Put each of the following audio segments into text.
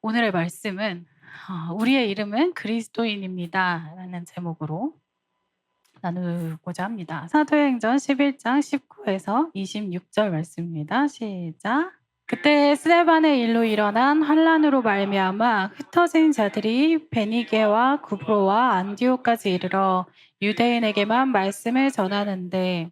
오늘의 말씀은 우리의 이름은 그리스도인입니다 라는 제목으로 나누고자 합니다. 사도행전 11장 19에서 26절 말씀입니다. 시작. 그때 스데반의 일로 일어난 환란으로 말미암아 흩어진 자들이 베니게와 구브로와 안디오까지 이르러 유대인에게만 말씀을 전하는데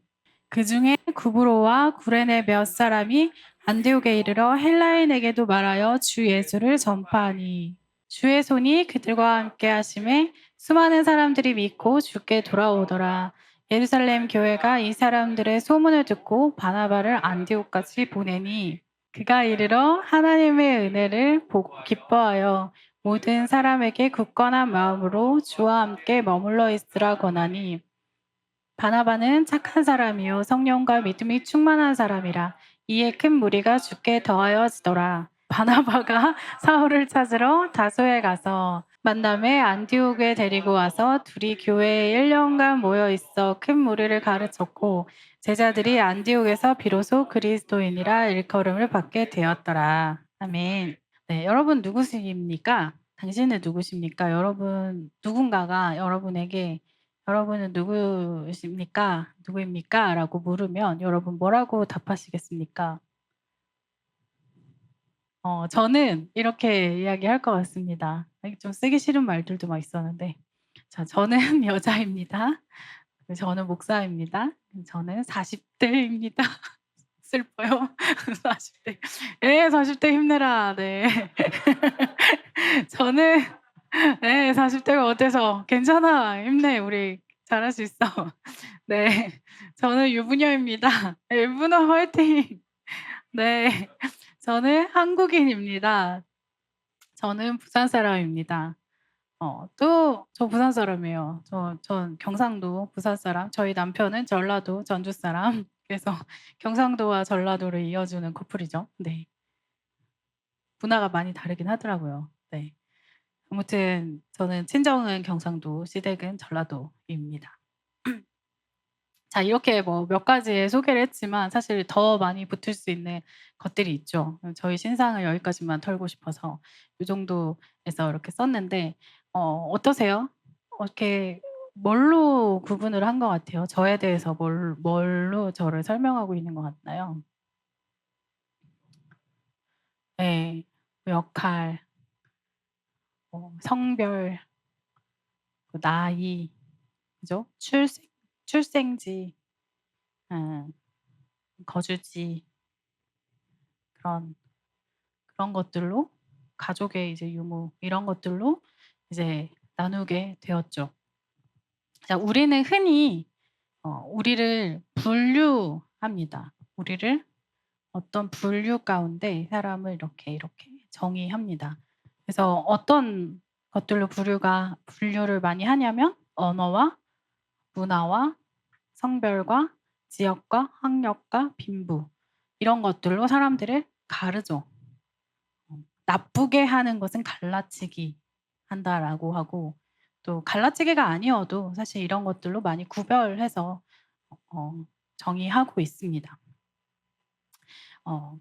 그 중에 구브로와 구레네 몇 사람이 안디옥에 이르러 헬라인에게도 말하여 주 예수를 전파하니 주의 손이 그들과 함께 하심에 수많은 사람들이 믿고 주께 돌아오더라. 예루살렘 교회가 이 사람들의 소문을 듣고 바나바를 안디옥까지 보내니 그가 이르러 하나님의 은혜를 보고 기뻐하여 모든 사람에게 굳건한 마음으로 주와 함께 머물러 있으라 권하니 바나바는 착한 사람이요 성령과 믿음이 충만한 사람이라 이에 큰 무리가 주께 더하여지더라. 바나바가 사울을 찾으러 다소에 가서 만남에 안디옥에 데리고 와서 둘이 교회에 1년간 모여 있어 큰 무리를 가르쳤고 제자들이 안디옥에서 비로소 그리스도인이라 일컬음을 받게 되었더라. 아멘. 네, 여러분 누구십니까? 당신은 누구십니까? 여러분 누군가가 여러분에게 여러분은 누구십니까? 누구입니까? 라고 물으면 여러분 뭐라고 답하시겠습니까? 저는 이렇게 이야기할 것 같습니다. 좀 쓰기 싫은 말들도 막 있었는데. 자, 저는 여자입니다. 저는 목사입니다. 저는 40대입니다. 슬퍼요. 40대. 예, 40대 힘내라. 네. 저는 네, 40대가 어때서? 괜찮아. 힘내. 우리 잘할 수 있어. 네. 저는 유부녀입니다. 유부녀 화이팅. 네. 저는 한국인입니다. 저는 부산 사람입니다. 또 저 부산 사람이에요. 전 경상도 부산 사람. 저희 남편은 전라도 전주 사람. 그래서 경상도와 전라도를 이어주는 커플이죠. 네. 문화가 많이 다르긴 하더라고요. 네. 아무튼 저는 친정은 경상도, 시댁은 전라도입니다. 자, 이렇게 뭐 몇 가지의 소개를 했지만 사실 더 많이 붙을 수 있는 것들이 있죠. 저희 신상을 여기까지만 털고 싶어서 이 정도에서 이렇게 썼는데 어떠세요? 이렇게 뭘로 구분을 한 것 같아요? 저에 대해서 뭘로 저를 설명하고 있는 것 같나요? 네. 역할, 성별, 나이, 그죠? 출생지, 음, 거주지 그런 그런 것들로 가족의 이제 유무 이런 것들로 이제 나누게 되었죠. 자, 우리는 흔히 우리를 분류합니다. 우리를 어떤 분류 가운데 사람을 이렇게 정의합니다. 그래서 어떤 것들로 분류를 많이 하냐면 언어와 문화와 성별과 지역과 학력과 빈부 이런 것들로 사람들을 가르죠. 나쁘게 하는 것은 갈라치기 한다라고 하고 또 갈라치기가 아니어도 사실 이런 것들로 많이 구별해서 정의하고 있습니다.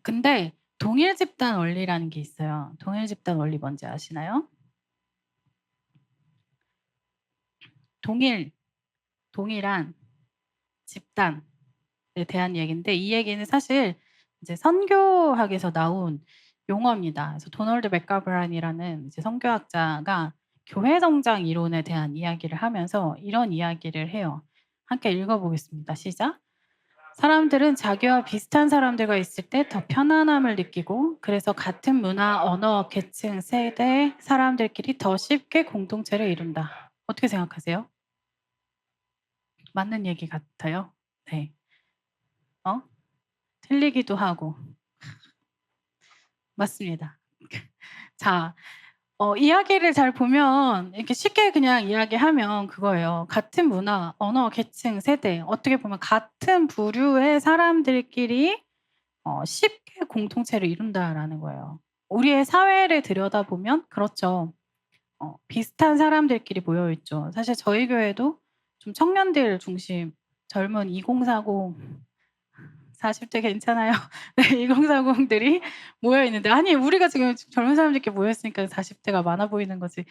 근데 동일 집단 원리라는 게 있어요. 동일 집단 원리 뭔지 아시나요? 동일한 집단에 대한 얘기인데 이 얘기는 사실 이제 선교학에서 나온 용어입니다. 그래서 도널드 맥가브란이라는 이제 선교학자가 교회 성장 이론에 대한 이야기를 하면서 이런 이야기를 해요. 함께 읽어보겠습니다. 시작. 사람들은 자기와 비슷한 사람들과 있을 때 더 편안함을 느끼고 그래서 같은 문화, 언어, 계층, 세대 사람들끼리 더 쉽게 공동체를 이룬다. 어떻게 생각하세요? 맞는 얘기 같아요. 네. 틀리기도 하고. 맞습니다. 자, 이야기를 잘 보면 이렇게 쉽게 그냥 이야기하면 그거예요. 같은 문화, 언어, 계층, 세대 어떻게 보면 같은 부류의 사람들끼리 쉽게 공동체를 이룬다라는 거예요. 우리의 사회를 들여다보면 그렇죠. 비슷한 사람들끼리 모여 있죠. 사실 저희 교회도 좀 청년들 중심 젊은 2040 40대 괜찮아요. 네, 2030들이 모여 있는데 아니 우리가 지금 젊은 사람들끼리 모여 있으니까 40대가 많아 보이는 거지.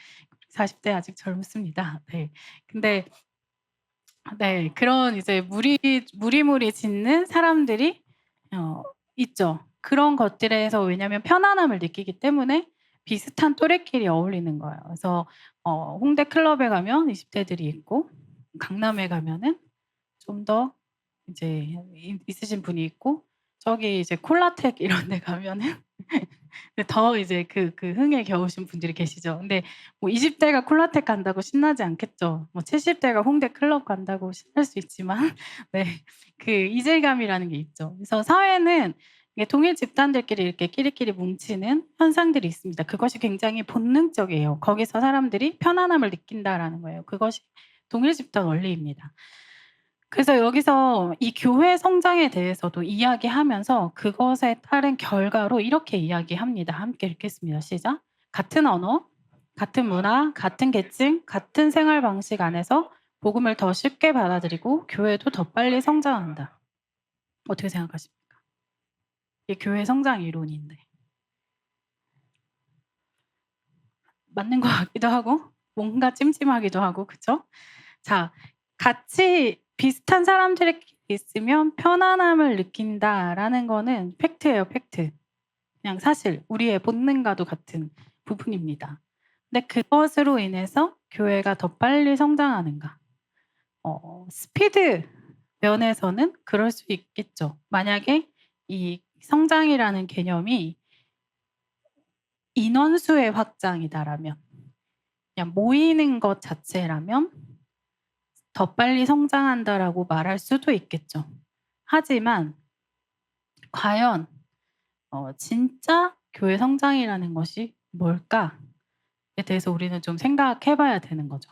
40대 아직 젊습니다. 네. 근데 네, 그런 이제 무리무리 짓는 사람들이 어 있죠. 그런 것들에서 왜냐면 편안함을 느끼기 때문에 비슷한 또래끼리 어울리는 거예요. 그래서 홍대 클럽에 가면 20 대들이 있고 강남에 가면은 좀 더 이제 있으신 분이 있고 저기 이제 콜라텍 이런 데 가면은 더 이제 그 흥에 겨우신 분들이 계시죠. 근데 뭐 20 대가 콜라텍 간다고 신나지 않겠죠. 뭐 70 대가 홍대 클럽 간다고 신날 수 있지만 네, 그 이질감이라는 게 있죠. 그래서 사회는 이게 동일 집단들끼리 이렇게 끼리끼리 뭉치는 현상들이 있습니다. 그것이 굉장히 본능적이에요. 거기서 사람들이 편안함을 느낀다라는 거예요. 그것이 동일 집단 원리입니다. 그래서 여기서 이 교회 성장에 대해서도 이야기하면서 그것에 따른 결과로 이렇게 이야기합니다. 함께 읽겠습니다. 시작. 같은 언어, 같은 문화, 같은 계층, 같은 생활 방식 안에서 복음을 더 쉽게 받아들이고 교회도 더 빨리 성장한다. 어떻게 생각하십니까? 이게 교회 성장 이론인데. 맞는 것 같기도 하고 뭔가 찜찜하기도 하고 그쵸? 자, 같이 비슷한 사람들끼리 있으면 편안함을 느낀다라는 거는 팩트예요, 팩트. 그냥 사실 우리의 본능과도 같은 부분입니다. 근데 그것으로 인해서 교회가 더 빨리 성장하는가? 스피드 면에서는 그럴 수 있겠죠. 만약에 이 성장이라는 개념이 인원수의 확장이다라면 그냥 모이는 것 자체라면 더 빨리 성장한다라고 말할 수도 있겠죠. 하지만 과연 진짜 교회 성장이라는 것이 뭘까에 대해서 우리는 좀 생각해 봐야 되는 거죠.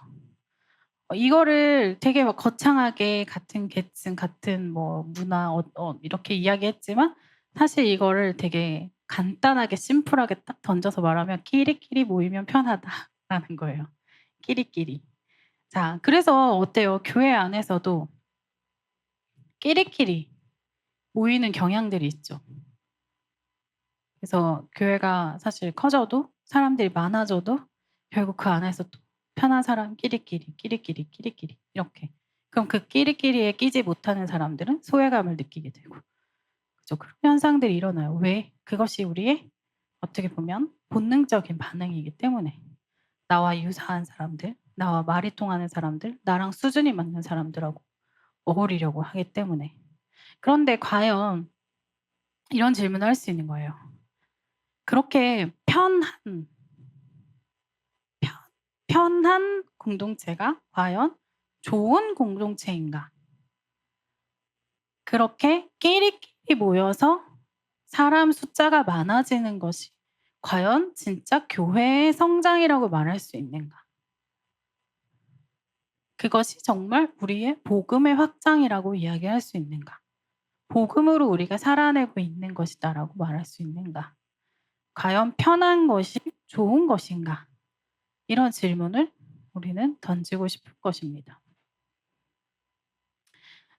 이거를 되게 막 거창하게 같은 계층, 같은 뭐 문화 이렇게 이야기했지만 사실 이거를 되게 간단하게 심플하게 딱 던져서 말하면 "끼리끼리 모이면 편하다."라는 거예요. 끼리끼리. 자, 그래서 어때요? 교회 안에서도 끼리끼리 모이는 경향들이 있죠. 그래서 교회가 사실 커져도 사람들이 많아져도 결국 그 안에서 또 편한 사람 끼리끼리 이렇게. 그럼 그 끼리끼리에 끼지 못하는 사람들은 소외감을 느끼게 되고. 그죠. 그런 현상들이 일어나요. 왜? 그것이 우리의 어떻게 보면 본능적인 반응이기 때문에. 나와 유사한 사람들, 나와 말이 통하는 사람들, 나랑 수준이 맞는 사람들하고 어울리려고 하기 때문에. 그런데 과연 이런 질문을 할 수 있는 거예요. 그렇게 편 편한 공동체가 과연 좋은 공동체인가? 그렇게 끼리끼리 모여서 사람 숫자가 많아지는 것이 과연 진짜 교회의 성장이라고 말할 수 있는가? 그것이 정말 우리의 복음의 확장이라고 이야기할 수 있는가? 복음으로 우리가 살아내고 있는 것이다라고 말할 수 있는가? 과연 편한 것이 좋은 것인가? 이런 질문을 우리는 던지고 싶은 것입니다.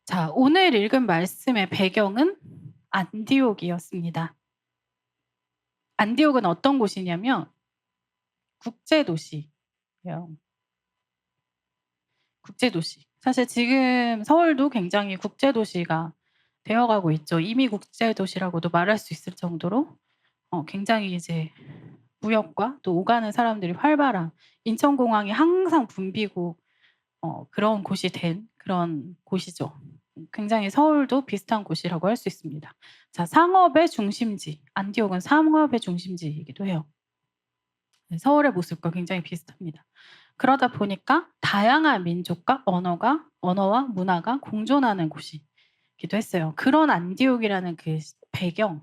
자, 오늘 읽은 말씀의 배경은 안디옥이었습니다. 안디옥은 어떤 곳이냐면 국제도시예요. 국제도시. 사실 지금 서울도 굉장히 국제도시가 되어가고 있죠. 이미 국제도시라고도 말할 수 있을 정도로 굉장히 이제 무역과 또 오가는 사람들이 활발한 인천공항이 항상 붐비고 그런 곳이 된 그런 곳이죠. 굉장히 서울도 비슷한 곳이라고 할 수 있습니다. 자, 상업의 중심지. 안디옥은 상업의 중심지이기도 해요. 네, 서울의 모습과 굉장히 비슷합니다. 그러다 보니까 다양한 민족과 언어와 문화가 공존하는 곳이기도 했어요. 그런 안디옥이라는 그 배경을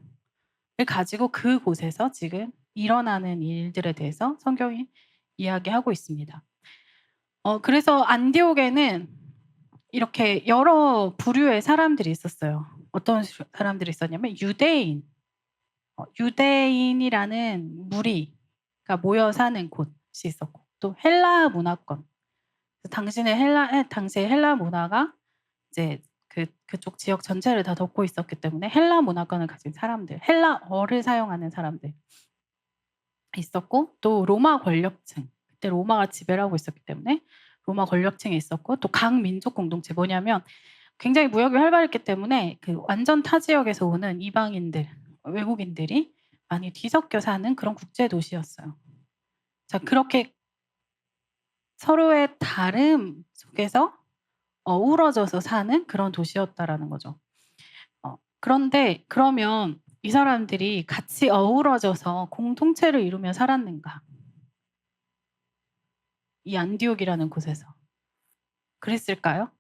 가지고 그곳에서 지금 일어나는 일들에 대해서 성경이 이야기하고 있습니다. 그래서 안디옥에는 이렇게 여러 부류의 사람들이 있었어요. 어떤 사람들이 있었냐면 유대인이라는 무리가 모여 사는 곳이 있었고 또 헬라 문화권. 당시의 헬라 문화가 이제 그쪽 지역 전체를 다 덮고 있었기 때문에 헬라 문화권을 가진 사람들, 헬라어를 사용하는 사람들 있었고, 또 로마 권력층, 그때 로마가 지배를 하고 있었기 때문에 로마 권력층이 있었고, 또 각 민족 공동체, 뭐냐면 굉장히 무역이 활발했기 때문에 그 완전 타 지역에서 오는 이방인들, 외국인들이 많이 뒤섞여 사는 그런 국제 도시였어요. 자, 그렇게 서로의 다름 속에서 어우러져서 사는 그런 도시였다라는 거죠. 그런데 그러면 이 사람들이 같이 어우러져서 공동체를 이루며 살았는가? 이 안디옥이라는 곳에서. 그랬을까요?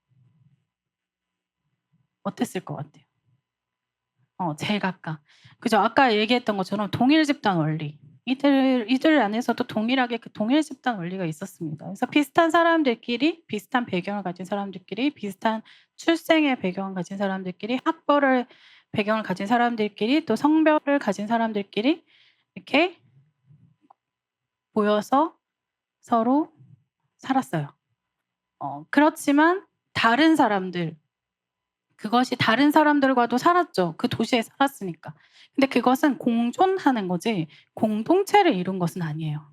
어땠을 것 같아요? 제일 가까. 그죠? 아까 얘기했던 것처럼 동일 집단 원리. 이들 안에서도 동일하게 그 동일 집단 원리가 있었습니다. 그래서 비슷한 사람들끼리, 비슷한 배경을 가진 사람들끼리, 비슷한 출생의 배경을 가진 사람들끼리, 학벌을 배경을 가진 사람들끼리, 또 성별을 가진 사람들끼리 이렇게 모여서 서로 살았어요. 그렇지만 다른 사람들, 그것이 다른 사람들과도 살았죠. 그 도시에 살았으니까. 근데 그것은 공존하는 거지 공동체를 이룬 것은 아니에요.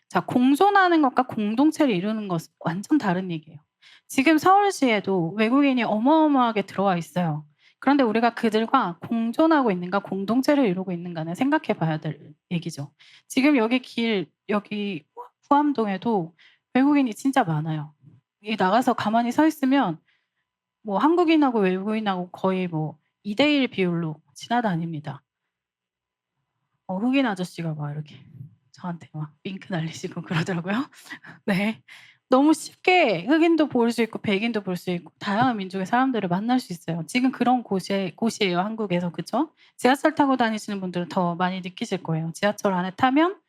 자, 공존하는 것과 공동체를 이루는 것은 완전 다른 얘기예요. 지금 서울시에도 외국인이 어마어마하게 들어와 있어요. 그런데 우리가 그들과 공존하고 있는가, 공동체를 이루고 있는가는 생각해 봐야 될 얘기죠. 지금 여기 후암동에도 외국인이 진짜 많아요. 나가서 가만히 서 있으면 뭐 한국인하고 외국인하고 거의 뭐 2대1 비율로 지나다닙니다. 흑인 아저씨가 막 이렇게 저한테 막 윙크 날리시고 그러더라고요. 네. 너무 쉽게 흑인도 볼 수 있고 백인도 볼 수 있고 다양한 민족의 사람들을 만날 수 있어요. 지금 그런 곳이에요, 한국에서. 그쵸? 지하철 타고 다니시는 분들은 더 많이 느끼실 거예요. 지하철 안에 타면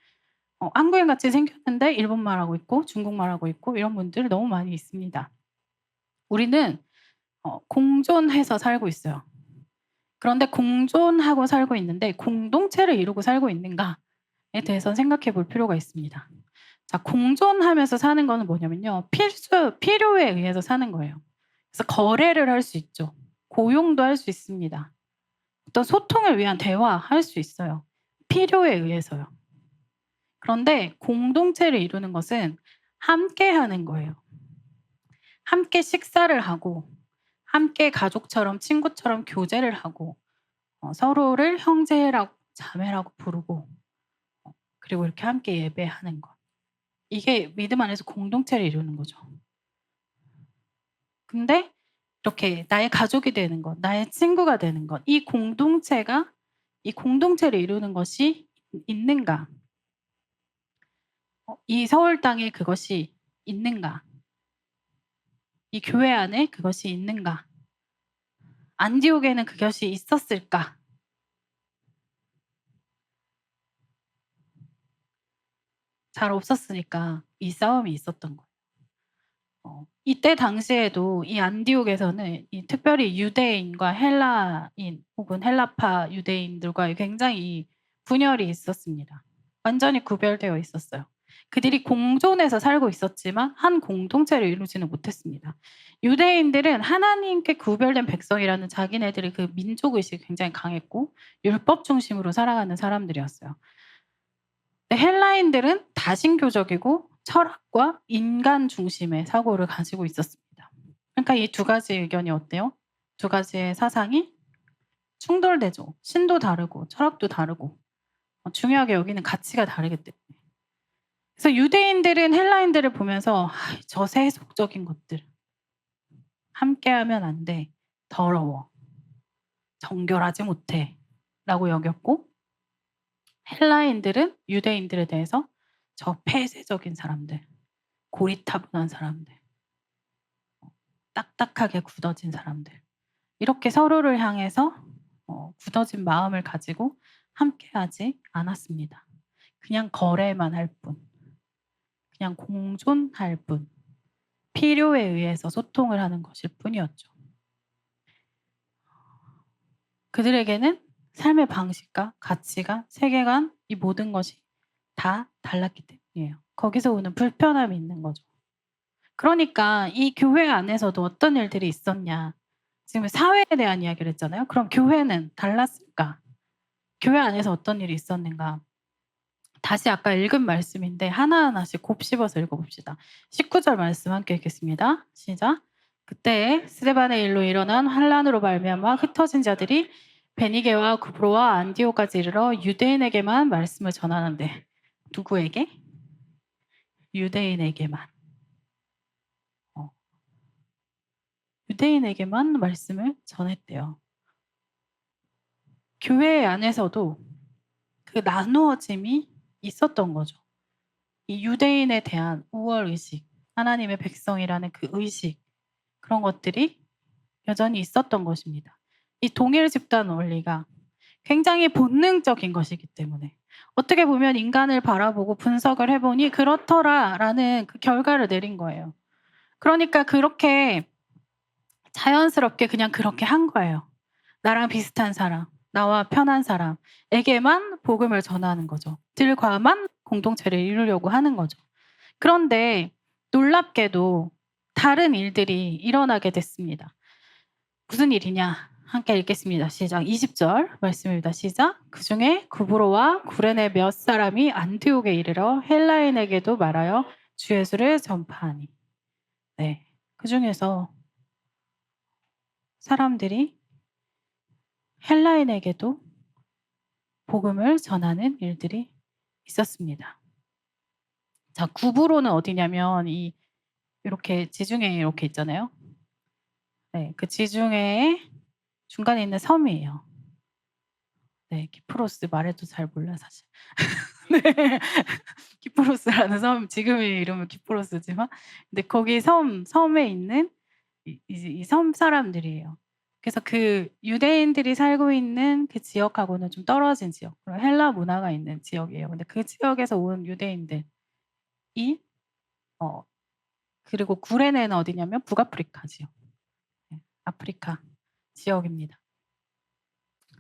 한국인같이 생겼는데 일본말하고 있고 중국말하고 있고 이런 분들 너무 많이 있습니다. 우리는 공존해서 살고 있어요. 그런데 공존하고 살고 있는데 공동체를 이루고 살고 있는가에 대해서 생각해 볼 필요가 있습니다. 자, 공존하면서 사는 거는 뭐냐면요. 필요에 의해서 사는 거예요. 그래서 거래를 할 수 있죠. 고용도 할 수 있습니다. 어떤 소통을 위한 대화할 수 있어요. 필요에 의해서요. 그런데 공동체를 이루는 것은 함께 하는 거예요. 함께 식사를 하고, 함께 가족처럼 친구처럼 교제를 하고, 서로를 형제라고 자매라고 부르고, 그리고 이렇게 함께 예배하는 것. 이게 믿음 안에서 공동체를 이루는 거죠. 근데 이렇게 나의 가족이 되는 것, 나의 친구가 되는 것, 이 공동체를 이루는 것이 있는가? 이 서울 땅에 그것이 있는가? 이 교회 안에 그것이 있는가? 안디옥에는 그것이 있었을까? 잘 없었으니까 이 싸움이 있었던 거예요. 이때 당시에도 이 안디옥에서는 특별히 유대인과 헬라인 혹은 헬라파 유대인들과 굉장히 분열이 있었습니다. 완전히 구별되어 있었어요. 그들이 공존해서 살고 있었지만 한 공동체를 이루지는 못했습니다. 유대인들은 하나님께 구별된 백성이라는 자기네들의 그 민족의식이 굉장히 강했고 율법 중심으로 살아가는 사람들이었어요. 헬라인들은 다신교적이고 철학과 인간 중심의 사고를 가지고 있었습니다. 그러니까 이 두 가지 의견이 어때요? 두 가지의 사상이 충돌되죠. 신도 다르고 철학도 다르고 중요하게 여기는 가치가 다르기 때문에. 그래서 유대인들은 헬라인들을 보면서 저 세속적인 것들 함께하면 안 돼. 더러워. 정결하지 못해. 라고 여겼고 헬라인들은 유대인들에 대해서 저 폐쇄적인 사람들, 고리타분한 사람들, 딱딱하게 굳어진 사람들 이렇게 서로를 향해서 굳어진 마음을 가지고 함께하지 않았습니다. 그냥 거래만 할 뿐, 그냥 공존할 뿐, 필요에 의해서 소통을 하는 것일 뿐이었죠. 그들에게는 삶의 방식과 가치관, 세계관 이 모든 것이 다 달랐기 때문이에요. 거기서 오는 불편함이 있는 거죠. 그러니까 이 교회 안에서도 어떤 일들이 있었냐. 지금 사회에 대한 이야기를 했잖아요. 그럼 교회는 달랐을까? 교회 안에서 어떤 일이 있었는가? 다시 아까 읽은 말씀인데 하나하나씩 곱씹어서 읽어봅시다. 19절 말씀 함께 읽겠습니다. 시작. 그때 스데반의 일로 일어난 환란으로 말미암아 흩어진 자들이 베니게와 구브로와 안디오까지 이르러 유대인에게만 말씀을 전하는데 누구에게? 유대인에게만. 어, 유대인에게만 말씀을 전했대요. 교회 안에서도 그 나누어짐이 있었던 거죠. 이 유대인에 대한 우월 의식, 하나님의 백성이라는 그 의식, 그런 것들이 여전히 있었던 것입니다. 이 동일 집단 원리가 굉장히 본능적인 것이기 때문에 어떻게 보면 인간을 바라보고 분석을 해보니 그렇더라라는 그 결과를 내린 거예요. 그러니까 그렇게 자연스럽게 그냥 그렇게 한 거예요. 나랑 비슷한 사람, 나와 편한 사람에게만 복음을 전하는 거죠. 들과만 공동체를 이루려고 하는 거죠. 그런데 놀랍게도 다른 일들이 일어나게 됐습니다. 무슨 일이냐? 함께 읽겠습니다. 시작. 20절 말씀입니다. 시작. 그중에 구브로와 구레네 몇 사람이 안티옥에 이르러 헬라인에게도 말하여 주 예수를 전파하니. 네. 그중에서 사람들이 헬라인에게도 복음을 전하는 일들이 있었습니다. 자, 구브로는 어디냐면 이렇게 지중해 이렇게 있잖아요. 네, 그 지중해의 중간에 있는 섬이에요. 네, 키프로스 말해도 잘 몰라 사실. 네, 키프로스라는 섬, 지금의 이름은 키프로스지만, 근데 거기 섬에 있는 이 섬 사람들이에요. 그래서 그 유대인들이 살고 있는 그 지역하고는 좀 떨어진 지역, 그리고 헬라 문화가 있는 지역이에요. 근데 그 지역에서 온 유대인들이 그리고 구레네는 어디냐면 북아프리카 지역, 네, 아프리카 지역입니다.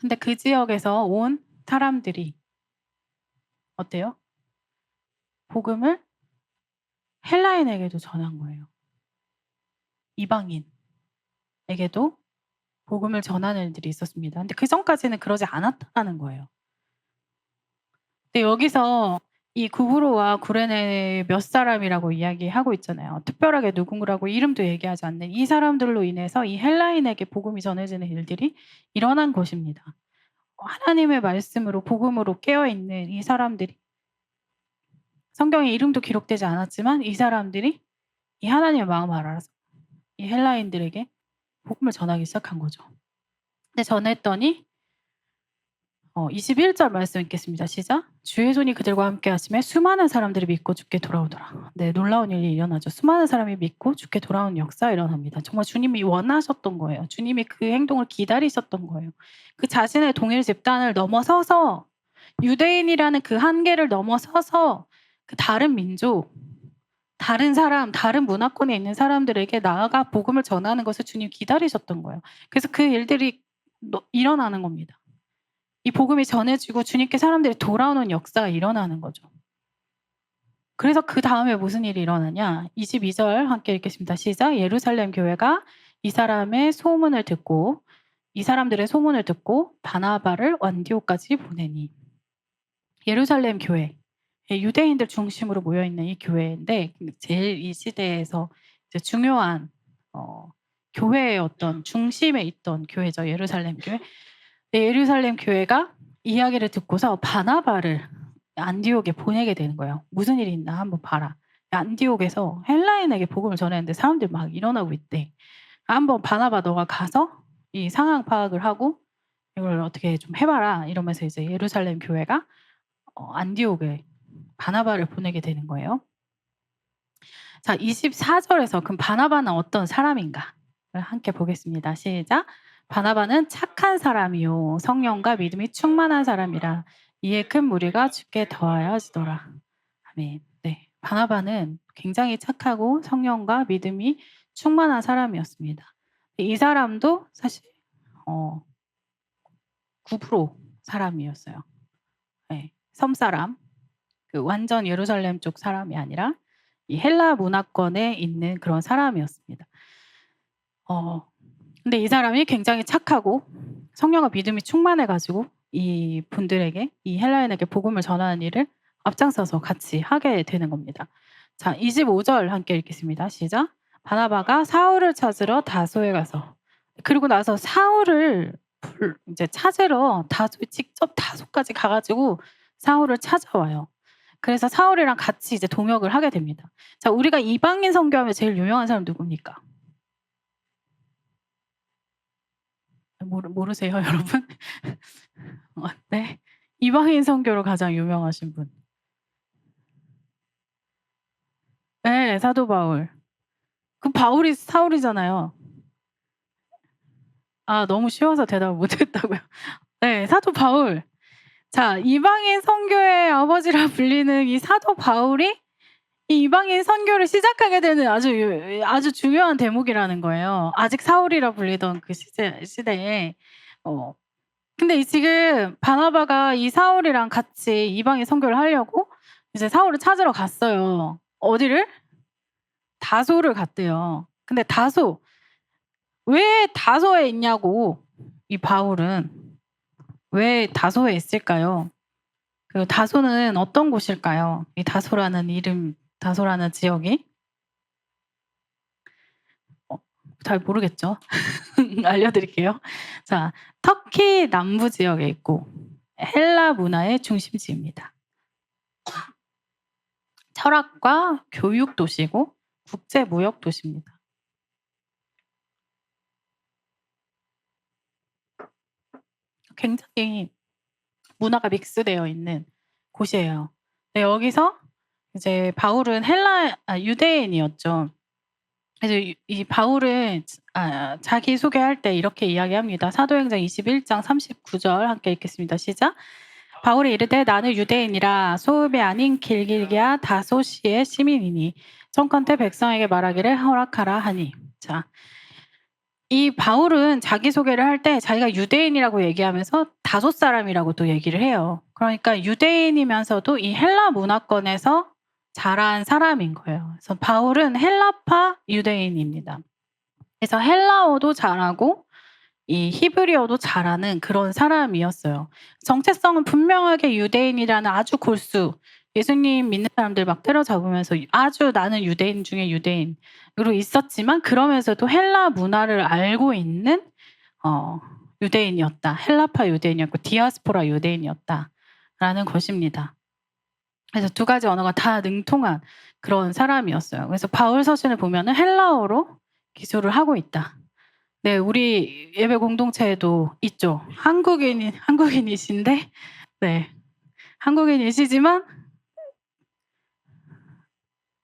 근데 그 지역에서 온 사람들이 어때요? 복음을 헬라인에게도 전한 거예요. 이방인에게도 복음을 전하는 일들이 있었습니다. 근데 그 전까지는 그러지 않았다는 거예요. 근데 여기서 이 구브로와 구레네 몇 사람이라고 이야기하고 있잖아요. 특별하게 누구라고 이름도 얘기하지 않는 이 사람들로 인해서 이 헬라인에게 복음이 전해지는 일들이 일어난 것입니다. 하나님의 말씀으로 복음으로 깨어있는 이 사람들이, 성경에 이름도 기록되지 않았지만 이 사람들이 이 하나님의 마음을 알아서 이 헬라인들에게 복음을 전하기 시작한 거죠. 근데 전했더니 21절 말씀 읽겠습니다. 시작. 주의 손이 그들과 함께 하심에 수많은 사람들이 믿고 주께 돌아오더라. 네, 놀라운 일이 일어나죠. 수많은 사람이 믿고 주께 돌아온 역사가 일어납니다. 정말 주님이 원하셨던 거예요. 주님이 그 행동을 기다리셨던 거예요. 그 자신의 동일 집단을 넘어서서, 유대인이라는 그 한계를 넘어서서 그 다른 민족, 다른 사람, 다른 문화권에 있는 사람들에게 나아가 복음을 전하는 것을 주님 기다리셨던 거예요. 그래서 그 일들이 일어나는 겁니다. 이 복음이 전해지고 주님께 사람들이 돌아오는 역사가 일어나는 거죠. 그래서 그 다음에 무슨 일이 일어나냐? 22절 함께 읽겠습니다. 시작. 예루살렘 교회가 이 사람들의 소문을 듣고 바나바를 안디옥까지 보내니. 예루살렘 교회, 유대인들 중심으로 모여있는 이 교회인데 제일 이 시대에서 이제 중요한 교회의 어떤 중심에 있던 교회죠. 예루살렘 교회. 예루살렘 교회가 이야기를 듣고서 바나바를 안디옥에 보내게 되는 거예요. 무슨 일이 있나 한번 봐라. 안디옥에서 헬라인에게 복음을 전했는데 사람들이 막 일어나고 있대. 한번 바나바 너가 가서 이 상황 파악을 하고 이걸 어떻게 좀 해봐라 이러면서 이제 예루살렘 교회가 안디옥에 바나바를 보내게 되는 거예요. 자, 24절에서 그럼 바나바는 어떤 사람인가? 함께 보겠습니다. 시작. 바나바는 착한 사람이요 성령과 믿음이 충만한 사람이라 이에 큰 무리가 주께 더하여지더라. 아멘. 네, 바나바는 굉장히 착하고 성령과 믿음이 충만한 사람이었습니다. 이 사람도 사실 구브로 사람이었어요. 네, 섬 사람, 그 완전 예루살렘 쪽 사람이 아니라 이 헬라 문화권에 있는 그런 사람이었습니다. 근데 이 사람이 굉장히 착하고 성령과 믿음이 충만해 가지고 이 분들에게, 이 헬라인에게 복음을 전하는 일을 앞장서서 같이 하게 되는 겁니다. 자, 25절 함께 읽겠습니다. 시작. 바나바가 사울을 찾으러 다소에 가서, 그리고 나서 사울을 이제 찾으러 직접 다소까지 가 가지고 사울을 찾아와요. 그래서 사울이랑 같이 이제 동역을 하게 됩니다. 자, 우리가 이방인 선교하면 제일 유명한 사람 누굽니까? 모르세요, 여러분? 네. 이방인 선교로 가장 유명하신 분. 네, 사도 바울. 그 바울이 사울이잖아요. 아, 너무 쉬워서 대답을 못 했다고요. 네, 사도 바울. 자, 이방인 선교의 아버지라 불리는 이 사도 바울이 이 이방인 선교를 시작하게 되는 아주 중요한 대목이라는 거예요. 아직 사울이라 불리던 그 시대에. 근데 지금 바나바가 이 사울이랑 같이 이방인 선교를 하려고 이제 사울을 찾으러 갔어요. 어디를? 다소를 갔대요. 근데 다소, 왜 다소에 있냐고, 이 바울은 왜 다소에 있을까요? 그리고 다소는 어떤 곳일까요? 이 다소라는 이름, 다소라는 지역이? 잘 모르겠죠? 알려드릴게요. 자, 터키 남부 지역에 있고 헬라 문화의 중심지입니다. 철학과 교육 도시고 국제 무역 도시입니다. 굉장히 문화가 믹스되어 있는 곳이에요. 네, 여기서 이제 바울은 유대인이었죠. 그래서 이 바울은 자기 소개할 때 이렇게 이야기합니다. 사도행전 21장 39절 함께 읽겠습니다. 시작. 바울이 이르되 나는 유대인이라 소읍이 아닌 길길기야 다소시의 시민이니 청컨대 백성에게 말하기를 허락하라 하니. 자, 이 바울은 자기소개를 할 때 자기가 유대인이라고 얘기하면서 다소 사람이라고 또 얘기를 해요. 그러니까 유대인이면서도 이 헬라 문화권에서 자란 사람인 거예요. 그래서 바울은 헬라파 유대인입니다. 그래서 헬라어도 잘하고 이 히브리어도 잘하는 그런 사람이었어요. 정체성은 분명하게 유대인이라는 아주 골수, 예수님 믿는 사람들 막 때려잡으면서 아주 나는 유대인 중에 유대인으로 있었지만 그러면서도 헬라 문화를 알고 있는 유대인이었다. 헬라파 유대인이었고 디아스포라 유대인이었다라는 것입니다. 그래서 두 가지 언어가 다 능통한 그런 사람이었어요. 그래서 바울 서신을 보면은 헬라어로 기술을 하고 있다. 네, 우리 예배 공동체에도 있죠. 한국인이신데, 네, 한국인이시지만,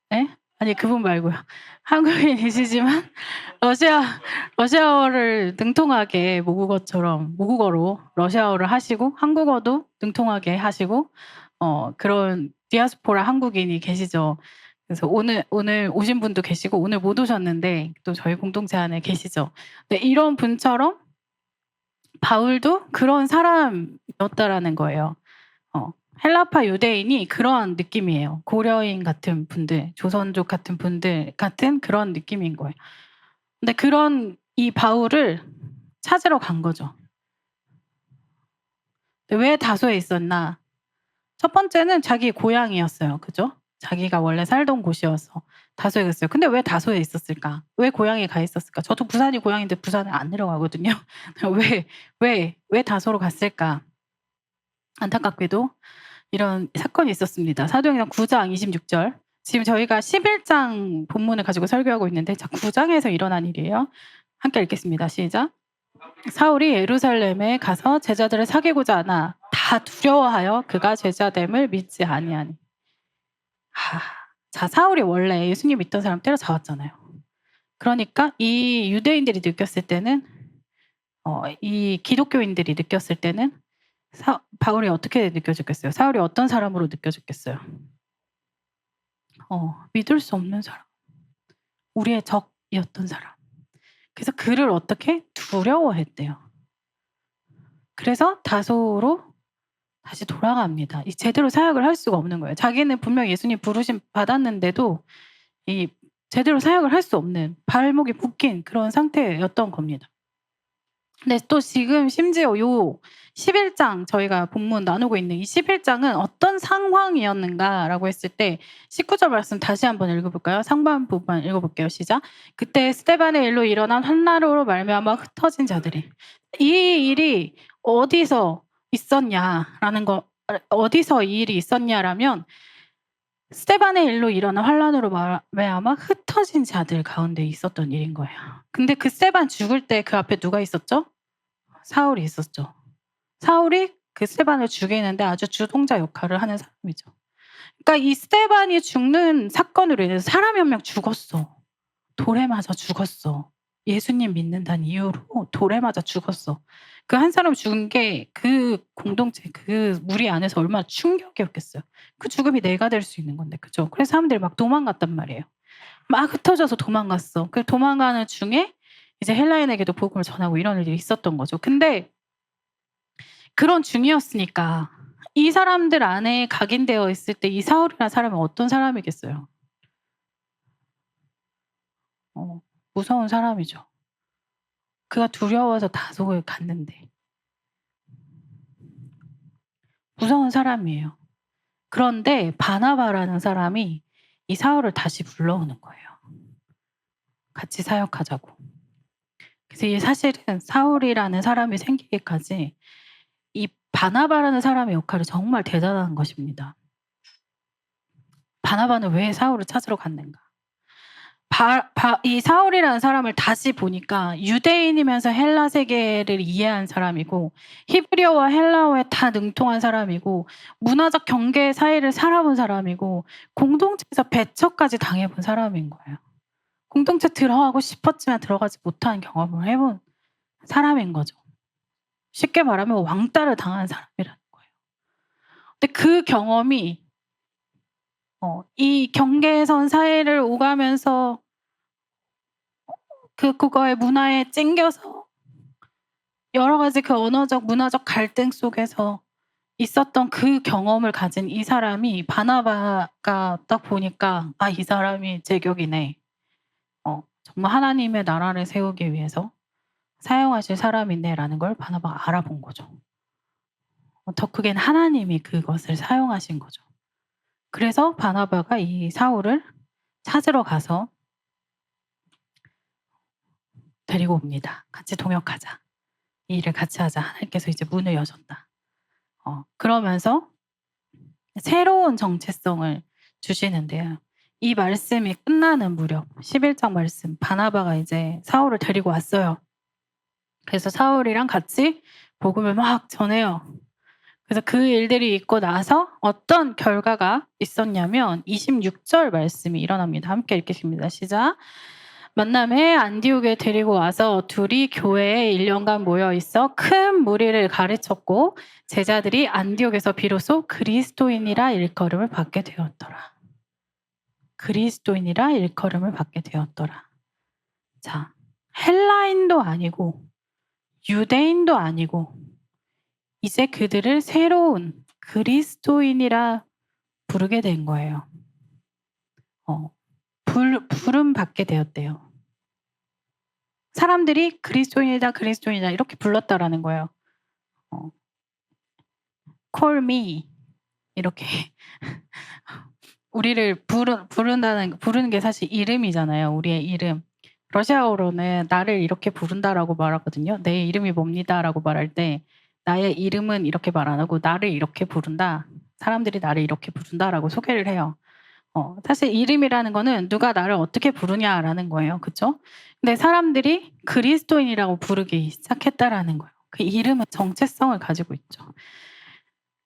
네? 아니 그분 말고요. 한국인이시지만 러시아어를 능통하게 모국어로 러시아어를 하시고 한국어도 능통하게 하시고 그런 디아스포라 한국인이 계시죠. 그래서 오늘 오신 분도 계시고 오늘 못 오셨는데 또 저희 공동체 안에 계시죠. 네, 이런 분처럼 바울도 그런 사람이었다라는 거예요. 헬라파 유대인이 그런 느낌이에요. 고려인 같은 분들, 조선족 같은 분들 같은 그런 느낌인 거예요. 근데 그런 이 바울을 찾으러 간 거죠. 왜 다소에 있었나? 첫 번째는 자기 고향이었어요. 그죠? 자기가 원래 살던 곳이어서 다소에 갔어요. 근데 왜 다소에 있었을까? 왜 고향에 가 있었을까? 저도 부산이 고향인데 부산을 안 내려가거든요. 왜 다소로 갔을까? 안타깝게도 이런 사건이 있었습니다. 사도행전 9장 26절. 지금 저희가 11장 본문을 가지고 설교하고 있는데 9장에서 일어난 일이에요. 함께 읽겠습니다. 시작. 사울이 예루살렘에 가서 제자들을 사귀고자 하나 다 두려워하여 그가 제자됨을 믿지 아니하니. 자, 사울이 원래 예수님 믿던 사람 때려잡았잖아요. 그러니까 이 유대인들이 느꼈을 때는 이 기독교인들이 느꼈을 때는 바울이 어떻게 느껴졌겠어요? 사울이 어떤 사람으로 느껴졌겠어요? 믿을 수 없는 사람. 우리의 적이었던 사람. 그래서 그를 어떻게 두려워했대요. 그래서 다소로 다시 돌아갑니다. 제대로 사역을 할 수가 없는 거예요. 자기는 분명 예수님 부르심 받았는데도 제대로 사역을 할 수 없는 발목이 묶인 그런 상태였던 겁니다. 근데 또 지금 심지어 요 11장 저희가 본문 나누고 있는 이 11장은 어떤 상황이었는가라고 했을 때 19절 말씀 다시 한번 읽어볼까요? 상반 부분 읽어볼게요. 시작. 그때 스데반의 일로 일어난 환난으로 말미암아 흩어진 자들이 이 일이 어디서 있었냐라는 거 어디서 이 일이 있었냐라면 스데반의 일로 일어난 환난으로 말미암아 흩어진 자들 가운데 있었던 일인 거예요. 근데 그 스데반 죽을 때 그 앞에 누가 있었죠? 사울이 있었죠. 사울이 그 스데반을 죽이는데 아주 주동자 역할을 하는 사람이죠. 그러니까 이 스데반이 죽는 사건으로 인해서 사람이 한 명 죽었어. 돌에 맞아 죽었어. 예수님 믿는다는 이유로 돌에 맞아 죽었어. 그 한 사람 죽은 게 그 공동체, 그 무리 안에서 얼마나 충격이었겠어요. 그 죽음이 내가 될 수 있는 건데, 그죠? 그래서 사람들이 막 도망갔단 말이에요. 막 흩어져서 도망갔어. 그 도망가는 중에 이제 헬라인에게도 복음을 전하고 이런 일이 있었던 거죠. 근데 그런 중이었으니까 이 사람들 안에 각인되어 있을 때 이 사울이라는 사람은 어떤 사람이겠어요? 무서운 사람이죠. 그가 두려워서 다속을 갔는데 무서운 사람이에요. 그런데 바나바라는 사람이 이 사울을 다시 불러오는 거예요. 같이 사역하자고. 그래서 이 사실은 사울이라는 사람이 생기기까지 이 바나바라는 사람의 역할이 정말 대단한 것입니다. 바나바는 왜 사울을 찾으러 갔는가? 이 사울이라는 사람을 다시 보니까 유대인이면서 헬라 세계를 이해한 사람이고 히브리어와 헬라어에 다 능통한 사람이고 문화적 경계 사이를 살아본 사람이고 공동체에서 배척까지 당해본 사람인 거예요. 공동체 들어가고 싶었지만 들어가지 못한 경험을 해본 사람인 거죠. 쉽게 말하면 왕따를 당한 사람이라는 거예요. 근데 그 경험이 이 경계선 사이를 오가면서 그거의 문화에 찡겨서 여러 가지 그 언어적, 문화적 갈등 속에서 있었던 그 경험을 가진 이 사람이 바나바가 딱 보니까 이 사람이 제격이네. 정말 하나님의 나라를 세우기 위해서 사용하실 사람이네라는 걸 바나바가 알아본 거죠. 더 크게는 하나님이 그것을 사용하신 거죠. 그래서 바나바가 이 사울을 찾으러 가서 데리고 옵니다. 같이 동역하자. 이 일을 같이 하자. 하나님께서 이제 문을 여셨다. 그러면서 새로운 정체성을 주시는데요. 이 말씀이 끝나는 무렵 11장 말씀 바나바가 이제 사울을 데리고 왔어요. 그래서 사울이랑 같이 복음을 막 전해요. 그래서 그 일들이 있고 나서 어떤 결과가 있었냐면 26절 말씀이 일어납니다. 함께 읽겠습니다. 시작. 만남에 안디옥에 데리고 와서 둘이 교회에 1년간 모여 있어 큰 무리를 가르쳤고 제자들이 안디옥에서 비로소 그리스도인이라 일컬음을 받게 되었더라. 그리스도인이라 일컬음을 받게 되었더라. 자, 헬라인도 아니고 유대인도 아니고 이제 그들을 새로운 그리스도인이라 부르게 된 거예요. 부름 받게 되었대요. 사람들이 그리스도인이다, 그리스도인이다 이렇게 불렀다라는 거예요. Call me 이렇게 우리를 부르는 게 사실 이름이잖아요. 우리의 이름. 러시아어로는 나를 이렇게 부른다라고 말하거든요. 내 이름이 뭡니다라고 말할 때 나의 이름은 이렇게 말 안 하고 나를 이렇게 부른다. 사람들이 나를 이렇게 부른다라고 소개를 해요. 사실 이름이라는 거는 누가 나를 어떻게 부르냐라는 거예요. 그렇죠? 근데 사람들이 그리스도인이라고 부르기 시작했다라는 거예요. 그 이름은 정체성을 가지고 있죠.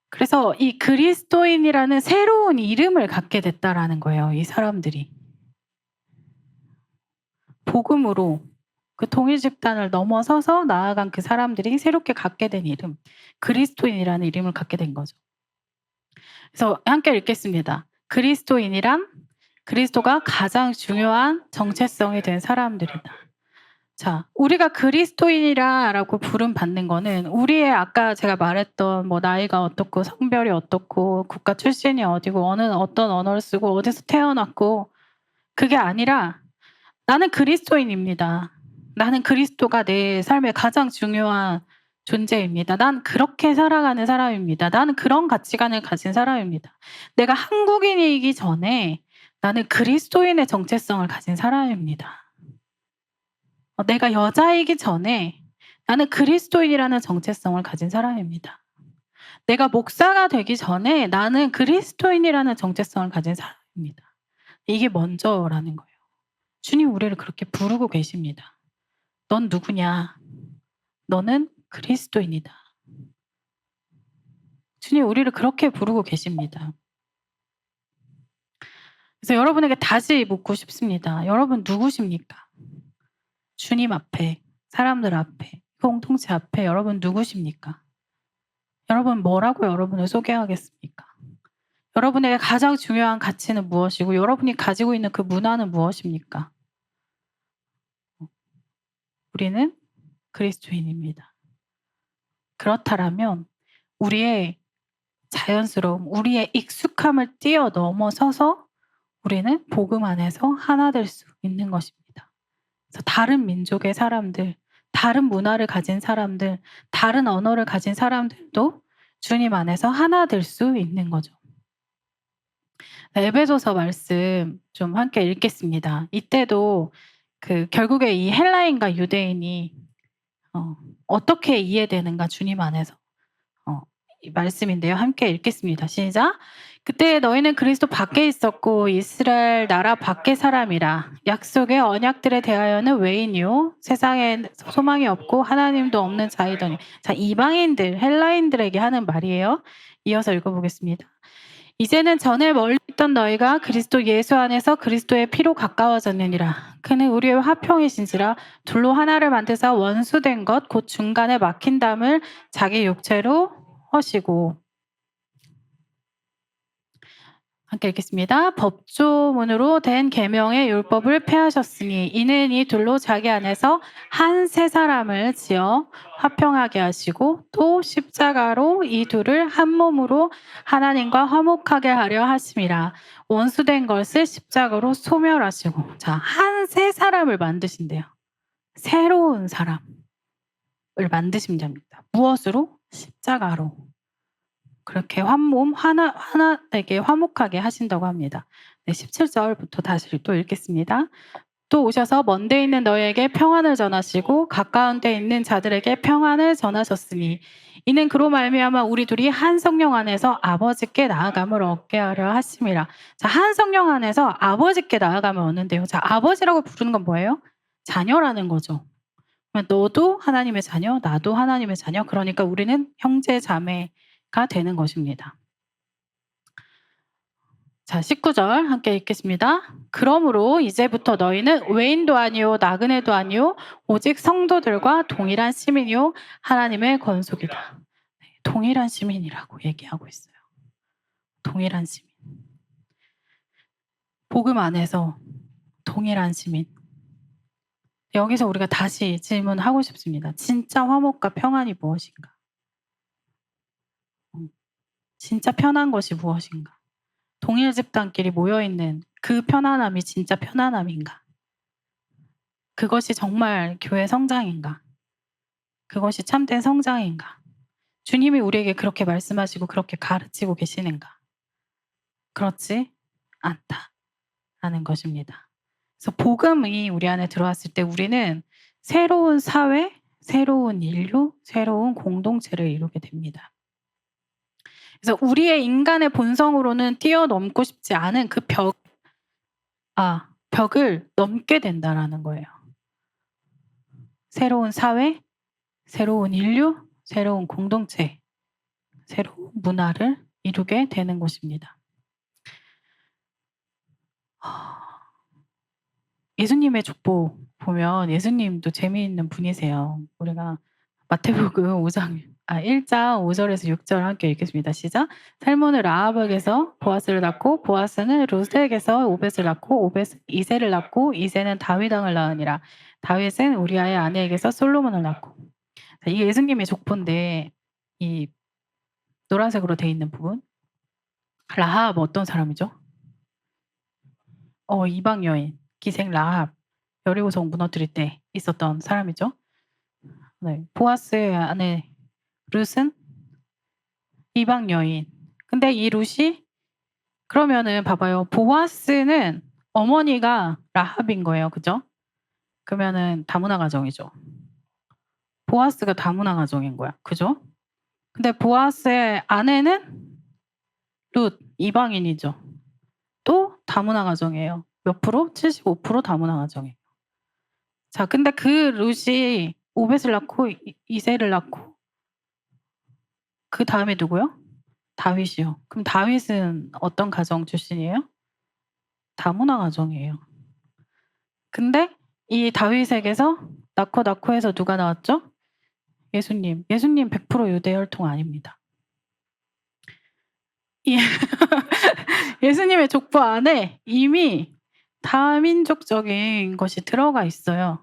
그래서 이 그리스도인이라는 새로운 이름을 갖게 됐다라는 거예요. 이 사람들이. 복음으로 그 동일 집단을 넘어서서 나아간 그 사람들이 새롭게 갖게 된 이름, 그리스도인이라는 이름을 갖게 된 거죠. 그래서 함께 읽겠습니다. 그리스도인이란 그리스도가 가장 중요한 정체성이 된 사람들이다. 자, 우리가 그리스도인이라고 부름 받는 거는 우리의 아까 제가 말했던 뭐 나이가 어떻고 성별이 어떻고 국가 출신이 어디고 어떤 언어를 쓰고 어디서 태어났고 그게 아니라 나는 그리스도인입니다. 나는 그리스도가 내 삶의 가장 중요한 존재입니다. 난 그렇게 살아가는 사람입니다. 나는 그런 가치관을 가진 사람입니다. 내가 한국인이기 전에 나는 그리스도인의 정체성을 가진 사람입니다. 내가 여자이기 전에 나는 그리스도인이라는 정체성을 가진 사람입니다. 내가 목사가 되기 전에 나는 그리스도인이라는 정체성을 가진 사람입니다. 이게 먼저라는 거예요. 주님 우리를 그렇게 부르고 계십니다. 넌 누구냐? 너는 그리스도인이다. 주님 우리를 그렇게 부르고 계십니다. 그래서 여러분에게 다시 묻고 싶습니다. 여러분 누구십니까? 주님 앞에, 사람들 앞에, 공동체 앞에 여러분 누구십니까? 여러분 뭐라고 여러분을 소개하겠습니까? 여러분에게 가장 중요한 가치는 무엇이고 여러분이 가지고 있는 그 문화는 무엇입니까? 우리는 그리스도인입니다. 그렇다면 우리의 자연스러움, 우리의 익숙함을 뛰어넘어서서 우리는 복음 안에서 하나 될 수 있는 것입니다. 그래서 다른 민족의 사람들, 다른 문화를 가진 사람들, 다른 언어를 가진 사람들도 주님 안에서 하나 될 수 있는 거죠. 에베소서 말씀 좀 함께 읽겠습니다. 이때도 결국에 이 헬라인과 유대인이 어떻게 이해되는가 주님 안에서 이 말씀인데요. 함께 읽겠습니다. 시작. 그때 너희는 그리스도 밖에 있었고 이스라엘 나라 밖의 사람이라. 약속의 언약들에 대하여는 외인이요 세상에 소망이 없고 하나님도 없는 자이더니. 자, 이방인들 헬라인들에게 하는 말이에요. 이어서 읽어보겠습니다. 이제는 전에 멀리 있던 너희가 그리스도 예수 안에서 그리스도의 피로 가까워졌느니라. 그는 우리의 화평이신지라 둘로 하나를 만드사 원수된 것 곧 중간에 막힌 담을 자기 육체로 허시고. 함께 읽겠습니다. 법조문으로 된 계명의 율법을 폐하셨으니 이는 이 둘로 자기 안에서 한 세 사람을 지어 화평하게 하시고 또 십자가로 이 둘을 한 몸으로 하나님과 화목하게 하려 하심이라. 원수된 것을 십자가로 소멸하시고. 자, 한 세 사람을 만드신대요. 새로운 사람을 만드신답니다. 무엇으로? 십자가로. 그렇게 한 몸 하나되게 화목하게 하신다고 합니다. 네, 17절부터 다시 또 읽겠습니다. 또 오셔서 먼데 있는 너희에게 평안을 전하시고 가까운 데 있는 자들에게 평안을 전하셨으니 이는 그로 말미암아 우리 둘이 한 성령 안에서 아버지께 나아감을 얻게 하려 하심이라. 자, 한 성령 안에서 아버지께 나아감을 얻는데요. 자, 아버지라고 부르는 건 뭐예요? 자녀라는 거죠. 너도 하나님의 자녀, 나도 하나님의 자녀. 그러니까 우리는 형제 자매가 되는 것입니다. 자, 19절 함께 읽겠습니다. 그러므로 이제부터 너희는 외인도 아니요 나그네도 아니요 오직 성도들과 동일한 시민이요 하나님의 권속이다. 동일한 시민이라고 얘기하고 있어요. 동일한 시민. 복음 안에서 동일한 시민. 여기서 우리가 다시 질문하고 싶습니다. 진짜 화목과 평안이 무엇인가? 진짜 편한 것이 무엇인가? 동일 집단끼리 모여있는 그 편안함이 진짜 편안함인가? 그것이 정말 교회 성장인가? 그것이 참된 성장인가? 주님이 우리에게 그렇게 말씀하시고 그렇게 가르치고 계시는가? 그렇지 않다라는 것입니다. 그래서 복음이 우리 안에 들어왔을 때 우리는 새로운 사회, 새로운 인류, 새로운 공동체를 이루게 됩니다. 그래서 우리의 인간의 본성으로는 뛰어넘고 싶지 않은 그 벽을 넘게 된다라는 거예요. 새로운 사회, 새로운 인류, 새로운 공동체, 새로운 문화를 이루게 되는 것입니다. 예수님의 족보 보면 예수님도 재미있는 분이세요. 우리가 마태복음 1장 5절에서 6절 함께 읽겠습니다. 시작. 살몬은 라합에게서 보아스를 낳고 보아스는 루스에게서 오벳을 낳고 오벳은 이새를 낳고 이새는 다윗 왕을 낳으니라. 다윗은 우리아의 아내에게서 솔로몬을 낳고. 이게 예수님의 족보인데 이 노란색으로 돼 있는 부분. 라합 어떤 사람이죠? 이방 여인 기생 라합. 여리고성 무너뜨릴 때 있었던 사람이죠. 네. 보아스의 아내 룻은 이방 여인. 근데 이 룻이 그러면은 봐봐요. 보아스는 어머니가 라합인 거예요. 그죠? 그러면은 다문화 가정이죠. 보아스가 다문화 가정인 거야. 그죠? 근데 보아스의 아내는 룻 이방인이죠. 또 다문화 가정이에요. 몇 프로? 75% 다문화 가정이에요. 자, 근데 그 룻이 오벳을 낳고 이새를 낳고 그다음에 누구요? 다윗이요. 그럼 다윗은 어떤 가정 출신이에요? 다문화 가정이에요. 근데 이 다윗에게서 낳고 해서 누가 나왔죠? 예수님. 예수님 100% 유대 혈통 아닙니다. 예수님의 족보 안에 이미 다민족적인 것이 들어가 있어요.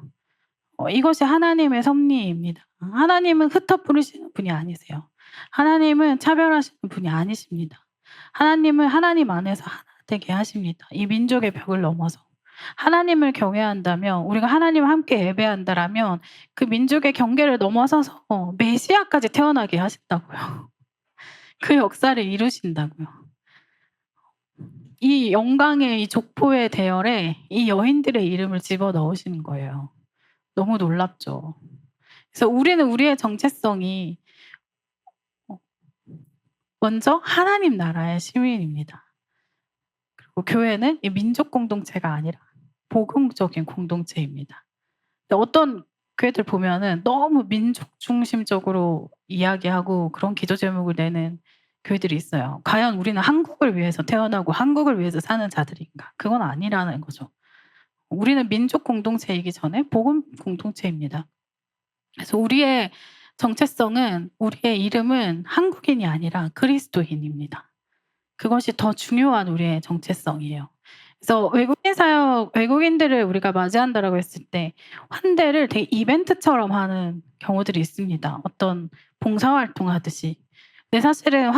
이것이 하나님의 섭리입니다. 하나님은 흩어 뿌리시는 분이 아니세요. 하나님은 차별하시는 분이 아니십니다. 하나님은 하나님 안에서 하나 되게 하십니다. 이 민족의 벽을 넘어서. 하나님을 경외한다면, 우리가 하나님과 함께 예배한다라면 그 민족의 경계를 넘어서서 메시아까지 태어나게 하신다고요. 그 역사를 이루신다고요. 이 영광의 이 족보의 대열에 이 여인들의 이름을 집어넣으시는 거예요. 너무 놀랍죠. 그래서 우리는 우리의 정체성이 먼저 하나님 나라의 시민입니다. 그리고 교회는 이 민족 공동체가 아니라 복음적인 공동체입니다. 근데 어떤 교회들 보면은 너무 민족 중심적으로 이야기하고 그런 기도 제목을 내는 교회들이 있어요. 과연 우리는 한국을 위해서 태어나고 한국을 위해서 사는 자들인가? 그건 아니라는 거죠. 우리는 민족 공동체이기 전에 복음 공동체입니다. 그래서 우리의 정체성은, 우리의 이름은 한국인이 아니라 그리스도인입니다. 그것이 더 중요한 우리의 정체성이에요. 그래서 외국인들을 우리가 맞이한다라고 했을 때 환대를 되게 이벤트처럼 하는 경우들이 있습니다. 어떤 봉사활동 하듯이. 근데 사실은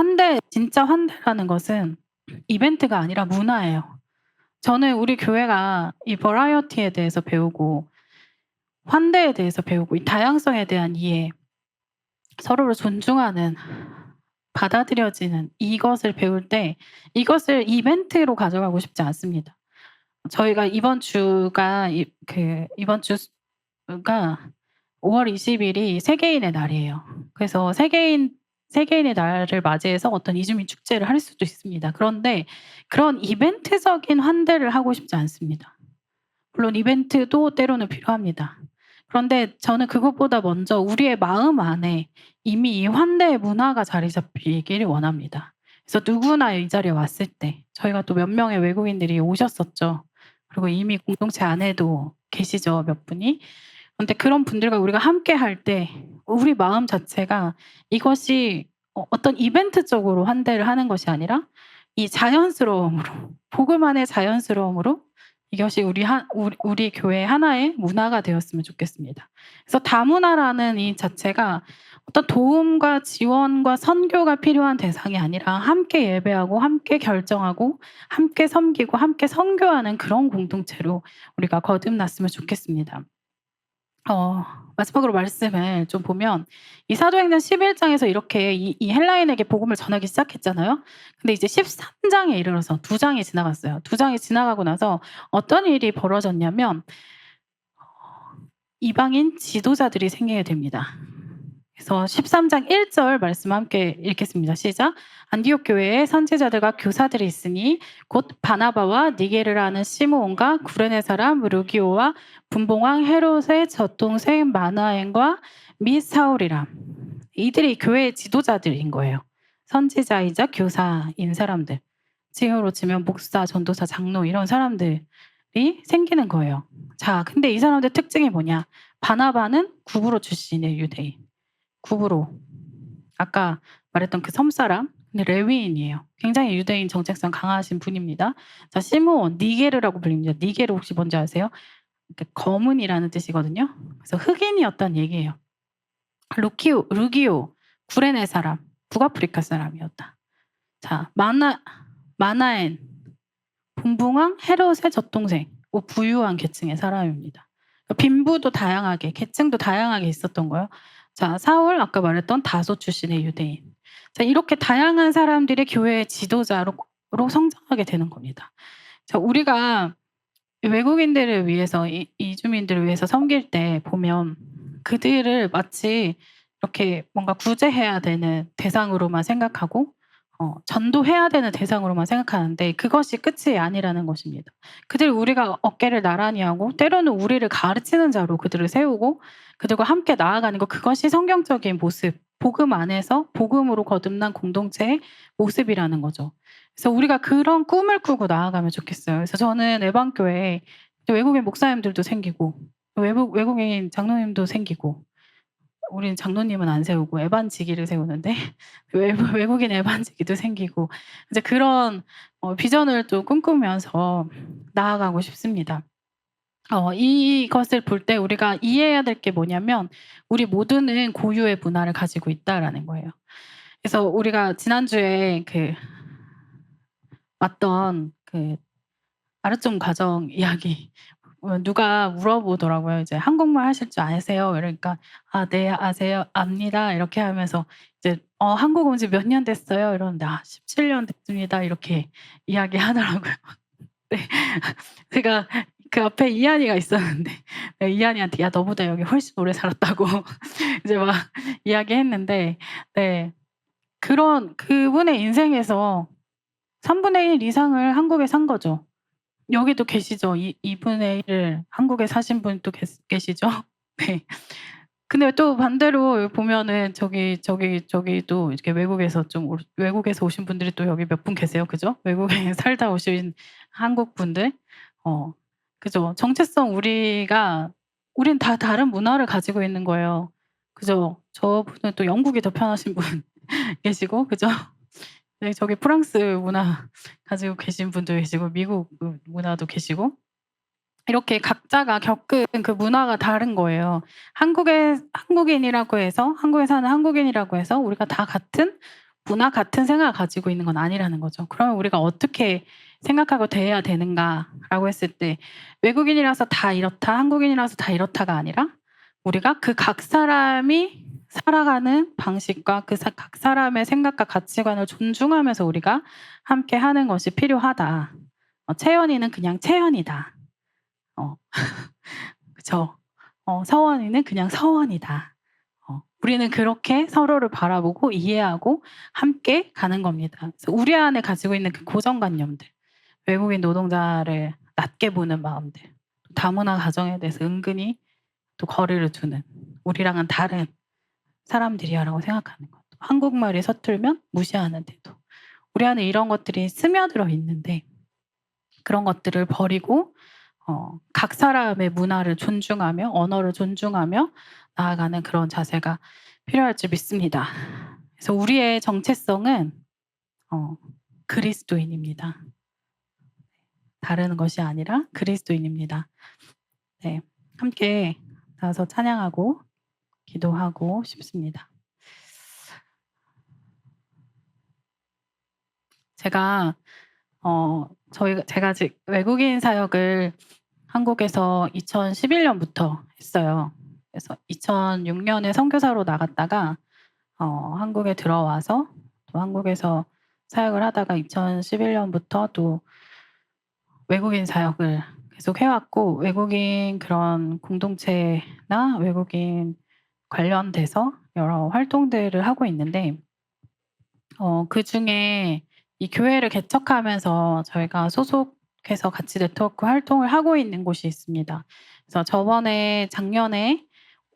진짜 환대라는 것은 이벤트가 아니라 문화예요. 저는 우리 교회가 이 버라이어티에 대해서 배우고 환대에 대해서 배우고 이 다양성에 대한 이해, 서로를 존중하는, 받아들여지는 이것을 배울 때 이것을 이벤트로 가져가고 싶지 않습니다. 저희가 이번 주가 5월 20일이 세계인의 날이에요. 그래서 세계인의 날을 맞이해서 어떤 이주민 축제를 할 수도 있습니다. 그런데 그런 이벤트적인 환대를 하고 싶지 않습니다. 물론 이벤트도 때로는 필요합니다. 그런데 저는 그것보다 먼저 우리의 마음 안에 이미 이 환대의 문화가 자리 잡히기를 원합니다. 그래서 누구나 이 자리에 왔을 때 저희가 또 몇 명의 외국인들이 오셨었죠. 그리고 이미 공동체 안에도 계시죠, 몇 분이. 근데 그런 분들과 우리가 함께 할 때 우리 마음 자체가 이것이 어떤 이벤트적으로 환대를 하는 것이 아니라 이 자연스러움으로, 복음 안의 자연스러움으로 이것이 우리 교회의 하나의 문화가 되었으면 좋겠습니다. 그래서 다문화라는 이 자체가 어떤 도움과 지원과 선교가 필요한 대상이 아니라 함께 예배하고 함께 결정하고 함께 섬기고 함께 선교하는 그런 공동체로 우리가 거듭났으면 좋겠습니다. 마지막으로 말씀을 좀 보면 이 사도행전 11장에서 이렇게 이 헬라인에게 복음을 전하기 시작했잖아요. 근데 이제 13장에 이르러서 2장이 지나갔어요. 2장이 지나가고 나서 어떤 일이 벌어졌냐면 이방인 지도자들이 생기게 됩니다. 그래서 13장 1절 말씀 함께 읽겠습니다. 시작. 안디옥 교회에 선지자들과 교사들이 있으니 곧 바나바와 니게르라는 시므온과 구레네 사람 루기오와 분봉왕 헤롯의 젖동생 마나엔과 및 사울이라. 이들이 교회의 지도자들인 거예요. 선지자이자 교사인 사람들. 지금으로 치면 목사, 전도사, 장로 이런 사람들이 생기는 거예요. 자, 근데 이 사람들 특징이 뭐냐? 바나바는 구브로 출신의 유대인. 구브로. 아까 말했던 그 섬사람, 근데 레위인이에요. 굉장히 유대인 정체성 강하신 분입니다. 자, 시므온, 니게르라고 불립니다. 니게르 혹시 뭔지 아세요? 검은이라는 뜻이거든요. 그래서 흑인이었다는 얘기예요. 루기오, 구레네 사람, 북아프리카 사람이었다. 자, 마나엔, 분봉왕 헤롯의 젖동생, 부유한 계층의 사람입니다. 빈부도 다양하게, 계층도 다양하게 있었던 거예요. 자, 사울 아까 말했던 다소 출신의 유대인. 자, 이렇게 다양한 사람들이 교회의 지도자로 성장하게 되는 겁니다. 자, 우리가 외국인들을 위해서 이주민들을 위해서 섬길 때 보면 그들을 마치 이렇게 뭔가 구제해야 되는 대상으로만 생각하고 전도해야 되는 대상으로만 생각하는데 그것이 끝이 아니라는 것입니다. 그들 우리가 어깨를 나란히 하고 때로는 우리를 가르치는 자로 그들을 세우고 그들과 함께 나아가는 것, 그것이 성경적인 모습, 복음 안에서 복음으로 거듭난 공동체의 모습이라는 거죠. 그래서 우리가 그런 꿈을 꾸고 나아가면 좋겠어요. 그래서 저는 에반교회에 외국인 목사님들도 생기고 외국인 장로님도 생기고, 우리는 장로님은 안 세우고 에반지기를 세우는데 외국인 에반지기도 생기고 이제 그런 비전을 또 꿈꾸면서 나아가고 싶습니다. 이것을 볼 때 우리가 이해해야 될 게 뭐냐면 우리 모두는 고유의 문화를 가지고 있다라는 거예요. 그래서 우리가 지난주에 왔던 아르좀 가정 이야기, 누가 물어보더라고요. 이제 "한국말 하실 줄 아세요?" 이러니까 "아 네. 아세요. 압니다." 이렇게 하면서 이제 "한국 온 지 몇 년 됐어요?" 이러는데 "아 17년 됐습니다." 이렇게 이야기하더라고요. 네. 제가 그 앞에 이한이가 있었는데 이한이한테 "야 너보다 여기 훨씬 오래 살았다."고 이제 막 이야기했는데, 네. 그분의 인생에서 3분의 1 이상을 한국에 산 거죠. 여기도 계시죠. 2분의 1을 한국에 사신 분 또 계시죠. 네. 근데 또 반대로 보면은 저기도 이렇게 외국에서 오신 분들이 또 여기 몇 분 계세요. 그죠? 외국에 살다 오신 한국 분들. 그죠? 정체성 우린 다 다른 문화를 가지고 있는 거예요. 그죠? 저분은 또 영국이 더 편하신 분 계시고, 그죠? 네, 저기 프랑스 문화 가지고 계신 분도 계시고 미국 문화도 계시고, 이렇게 각자가 겪은 그 문화가 다른 거예요. 한국인이라고 해서, 한국에 사는 한국인이라고 해서 우리가 다 같은 문화, 같은 생각을 가지고 있는 건 아니라는 거죠. 그러면 우리가 어떻게 생각하고 대해야 되는가라고 했을 때 외국인이라서 다 이렇다, 한국인이라서 다 이렇다가 아니라 우리가 그 각 사람이 살아가는 방식과 각 사람의 생각과 가치관을 존중하면서 우리가 함께하는 것이 필요하다. 채연이는 그냥 채연이다. 그쵸. 서원이는 그냥 서원이다. 우리는 그렇게 서로를 바라보고 이해하고 함께 가는 겁니다. 그래서 우리 안에 가지고 있는 그 고정관념들, 외국인 노동자를 낮게 보는 마음들, 다문화 가정에 대해서 은근히 또 거리를 두는, 우리랑은 다른 사람들이야라고 생각하는 것, 한국말이 서툴면 무시하는 태도, 우리 안에 이런 것들이 스며들어 있는데 그런 것들을 버리고 각 사람의 문화를 존중하며 언어를 존중하며 나아가는 그런 자세가 필요할 줄 믿습니다. 그래서 우리의 정체성은 그리스도인입니다. 다른 것이 아니라 그리스도인입니다. 네, 함께 나와서 찬양하고 기도하고 싶습니다. 제가 아직 외국인 사역을 한국에서 2011년부터 했어요. 그래서 2006년에 선교사로 나갔다가 한국에 들어와서 또 한국에서 사역을 하다가 2011년부터 또 외국인 사역을 계속 해왔고, 외국인 그런 공동체나 외국인 관련돼서 여러 활동들을 하고 있는데, 그중에 이 교회를 개척하면서 저희가 소속해서 같이 네트워크 활동을 하고 있는 곳이 있습니다. 그래서 작년에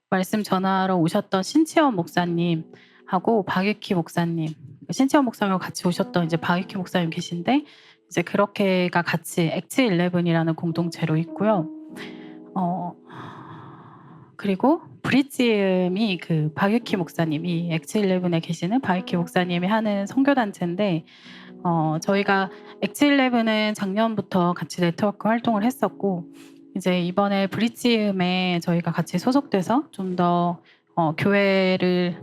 말씀 전하러 오셨던 신치원 목사님하고 박유키 목사님, 신치원 목사님하고 같이 오셨던 이제 박유키 목사님 계신데, 이제 그렇게가 같이 엑츠 11이라는 공동체로 있고요. 그리고 브릿지음이 박유키 목사님이 엑츠 11에 계시는 박유키 목사님이 하는 선교단체인데, 저희가 엑츠 11은 작년부터 같이 네트워크 활동을 했었고, 이제 이번에 브릿지음에 저희가 같이 소속돼서 좀 더 교회를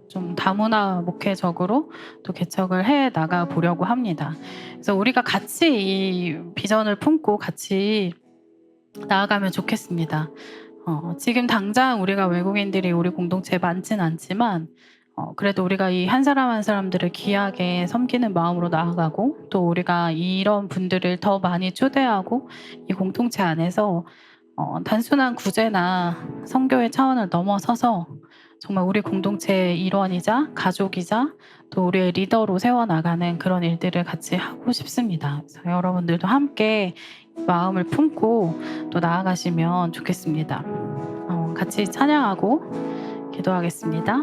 좀 다문화 목회적으로 또 개척을 해 나가 보려고 합니다. 그래서 우리가 같이 이 비전을 품고 같이 나아가면 좋겠습니다. 지금 당장 우리가 외국인들이 우리 공동체에 많진 않지만 그래도 우리가 이 한 사람 한 사람들을 귀하게 섬기는 마음으로 나아가고, 또 우리가 이런 분들을 더 많이 초대하고 이 공동체 안에서 단순한 구제나 선교의 차원을 넘어서서 정말 우리 공동체의 일원이자 가족이자 또 우리의 리더로 세워나가는 그런 일들을 같이 하고 싶습니다. 그래서 여러분들도 함께 마음을 품고 또 나아가시면 좋겠습니다. 같이 찬양하고 기도하겠습니다.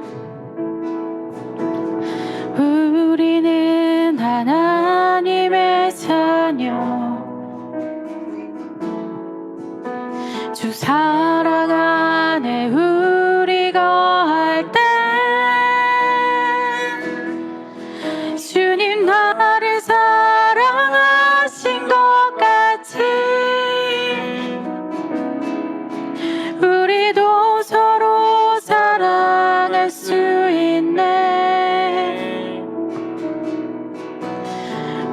우리는 하나님의 자녀, 주 사랑 안에 우리 거할 때 주님 나를 사랑하신 것 같이 우리도 서로 사랑할 수 있네.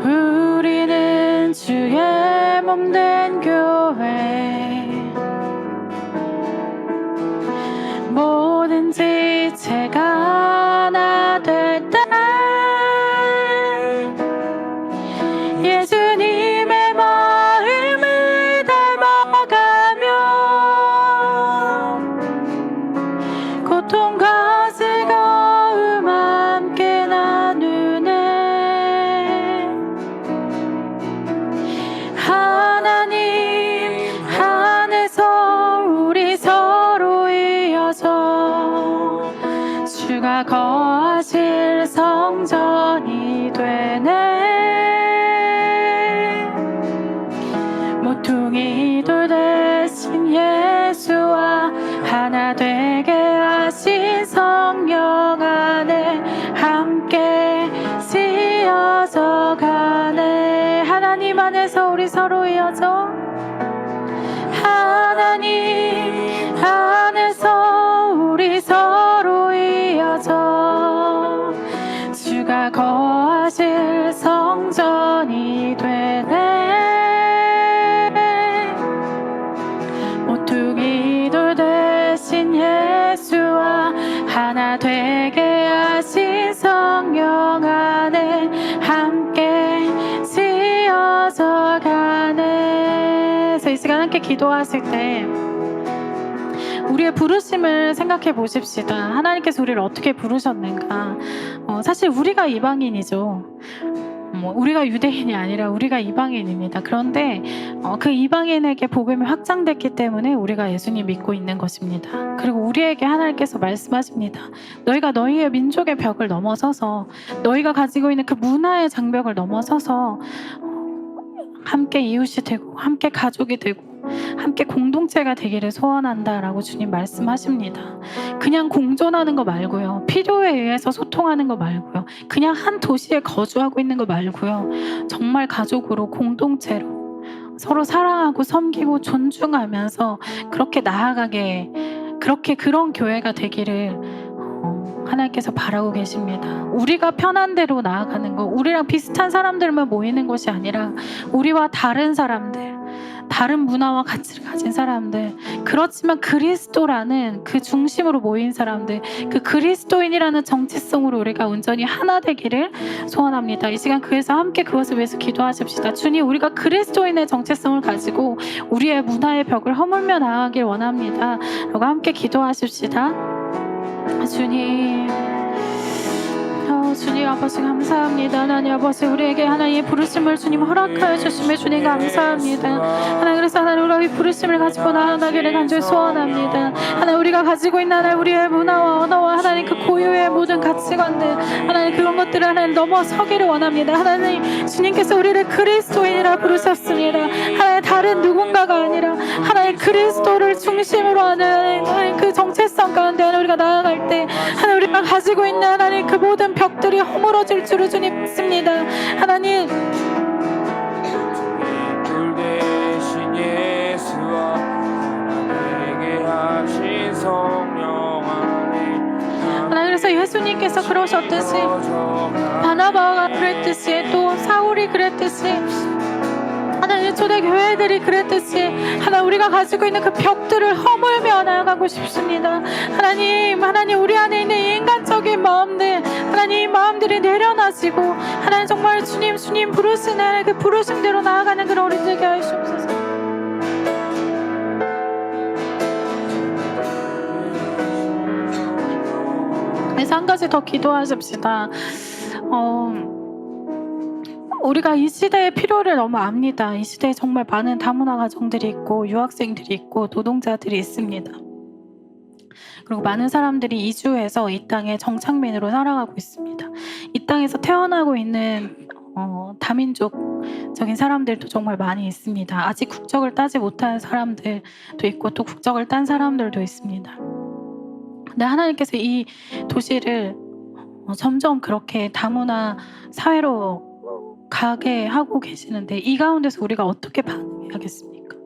우리는 주의 몸된 교회, 뭐든지 제가 하나 될 때 예수님의 마음을 닮아가며 고통과 즐거움 함께 나누네. 하나님 안에서 우리 서로 이어져 주가 거하실 성전이 되네. 모퉁이 돌 대신 예수와 하나 되게 하신 성령 안에 함께 쓰여져 가네. 하나님 안에서 우리 서로 이어져, 하나님 안에서 우리 서로 이어져 주가 거하실 성전이 되네. 모퉁이 돌 대신 예수와 하나 되게 하신 성령 안에 함께 쓰여져 가네. 이 시간 함께 기도하실 때 우리의 부르심을 생각해 보십시다. 하나님께서 우리를 어떻게 부르셨는가. 사실 우리가 이방인이죠. 우리가 유대인이 아니라 우리가 이방인입니다. 그런데 그 이방인에게 복음이 확장됐기 때문에 우리가 예수님 믿고 있는 것입니다. 그리고 우리에게 하나님께서 말씀하십니다. 너희가 너희의 민족의 벽을 넘어서서, 너희가 가지고 있는 그 문화의 장벽을 넘어서서 함께 이웃이 되고 함께 가족이 되고 함께 공동체가 되기를 소원한다라고 주님 말씀하십니다. 그냥 공존하는 거 말고요, 필요에 의해서 소통하는 거 말고요, 그냥 한 도시에 거주하고 있는 거 말고요, 정말 가족으로 공동체로 서로 사랑하고 섬기고 존중하면서 그렇게 나아가게, 그런 교회가 되기를 하나님께서 바라고 계십니다. 우리가 편한 대로 나아가는 거, 우리랑 비슷한 사람들만 모이는 것이 아니라 우리와 다른 사람들, 다른 문화와 가치를 가진 사람들, 그렇지만 그리스도라는 그 중심으로 모인 사람들, 그 그리스도인이라는 정체성으로 우리가 온전히 하나 되기를 소원합니다. 이 시간 그래서 함께 그것을 위해서 기도하십시다. 주님, 우리가 그리스도인의 정체성을 가지고 우리의 문화의 벽을 허물며 나아가길 원합니다. 라고 함께 기도하십시다. 주님, 주님 아버지 감사합니다. 하나님 아버지, 우리에게 하나님의 부르심을 주님 허락하여 주심에 주님 감사합니다. 하나님, 그래서 하나님 우리가 이 부르심을 가지고 나아가기를 간절히 소원합니다. 하나님, 우리가 가지고 있는 하나님 우리의 문화와 언어와 하나님 그 고유의 모든 가치관들, 하나님 그런 것들을 하나님 넘어서기를 원합니다. 하나님, 주님께서 우리를 그리스도인이라 부르셨습니다. 하나님, 다른 누군가가 아니라 하나님 그리스도를 중심으로 하는 하나님 그 정체성 가운데 하나님 우리가 나아갈 때 하나님 우리가 가지고 있는 하나님 그 모든 벽들이 허물어질 줄을 주님 믿습니다. 하나님, 돌 대신 예수와 내게 하신 성령 안에 하나님, 그래서 예수님께서 그러셨듯이 바나바가 그랬듯이 또 사울이 그랬듯이 하나님 초대 초대 교회들이 그랬듯이 하나님 우리가 가지고 있는 그 벽들을 허물며 나아가고 싶습니다. 하나님 우리 안에 있는 인간적인 마음들 하나님 이 마음들이 내려놔지고 하나님 정말 주님 부르시는 그 부르심대로 나아가는 그런 우리 되게 하시옵소서. 그래서 한 가지 더 기도하십시다. 우리가 이 시대의 필요를 너무 압니다. 이 시대에 정말 많은 다문화 가정들이 있고 유학생들이 있고 노동자들이 있습니다. 그리고 많은 사람들이 이주해서 이 땅에 정착민으로 살아가고 있습니다. 이 땅에서 태어나고 있는 다민족적인 사람들도 정말 많이 있습니다. 아직 국적을 따지 못한 사람들도 있고 또 국적을 딴 사람들도 있습니다. 근데 하나님께서 이 도시를 점점 그렇게 다문화 사회로 가게 하고 계시는데 이 가운데서 우리가 어떻게 반응해야겠습니까?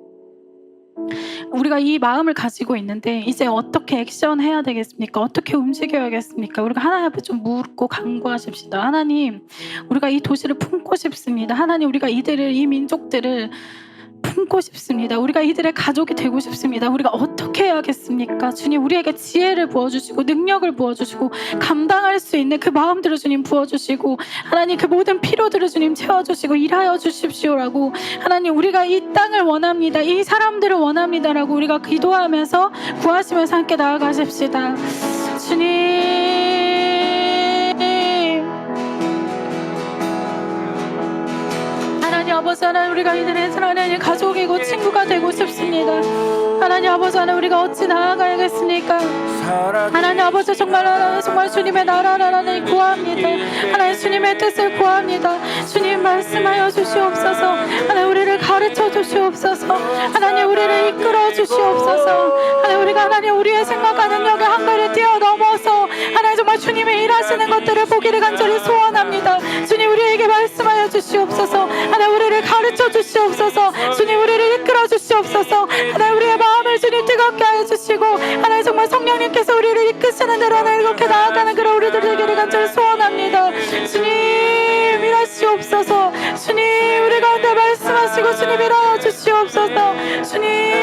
우리가 이 마음을 가지고 있는데 이제 어떻게 액션해야 되겠습니까? 어떻게 움직여야겠습니까? 우리가 하나님 앞에 좀 묻고 간구하십시다. 하나님, 우리가 이 도시를 품고 싶습니다. 하나님, 우리가 이 민족들을 품고 싶습니다. 우리가 이들의 가족이 되고 싶습니다. 우리가 어떻게 해야겠습니까? 주님, 우리에게 지혜를 부어주시고 능력을 부어주시고 감당할 수 있는 그 마음들을 주님 부어주시고 하나님 그 모든 필요들을 주님 채워주시고 일하여 주십시오라고 하나님 우리가 이 땅을 원합니다. 이 사람들을 원합니다라고 우리가 기도하면서 구하시면서 함께 나아가십시다. 주님 하나님 아버지 하나님 우리가 이들의 하나님 가족이고 친구가 되고 싶습니다. 하나님 아버지 하나님 우리가 어찌 나아가야겠습니까? 하나님 아버지 정말 주님의 나라를 하나님 구합니다. 하나님 주님의 뜻을 구합니다. 주님 말씀하여 주시옵소서. 하나님 우리를 가르쳐 주시옵소서. 하나님 우리를 이끌어 주시옵소서. 하나님 우리의 생각과 능력의 한계를 뛰어넘어서 하나님 정말 주님의 일하시는 것들을 보기를 간절히 소원합니다. 주님 우리에게 말씀하여 주시옵소서. 하나님 우리를 가르쳐 주시옵소서. 주님 우리를 이끌어 주시옵소서. 하나님 우리의 마음을 주님 뜨겁게 하여 주시고 하나님 정말 성령님께서 우리를 이끄시는 대로 하나님 이렇게 나아가는 그런 우리들 되기를 간절히 소원합니다. 주님 일하시옵소서. 주님 우리 가운데 말씀하시고 주님 일하여 주시옵소서. 주님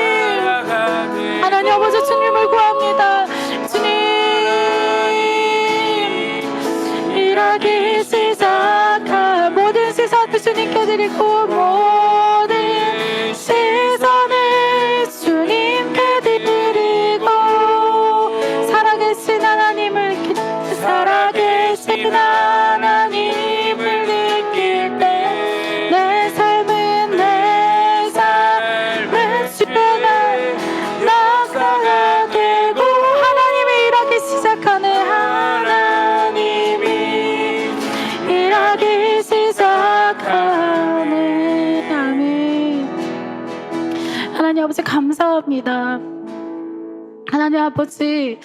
하나님 아버지 주님을 구합니다. 주님 일하기 시작한 모든 시선을 주님께 드리고 모든 시선을 주님께 드리고 살아계신 하나님을 살아계신 하나님을 느낄 때 내 삶은 주변에 나가야 되고 하나님이 일하기 시작하는 하나님이 일하기 시작하는 아멘. 하나님 아버지 감사합니다. 하나님 아버지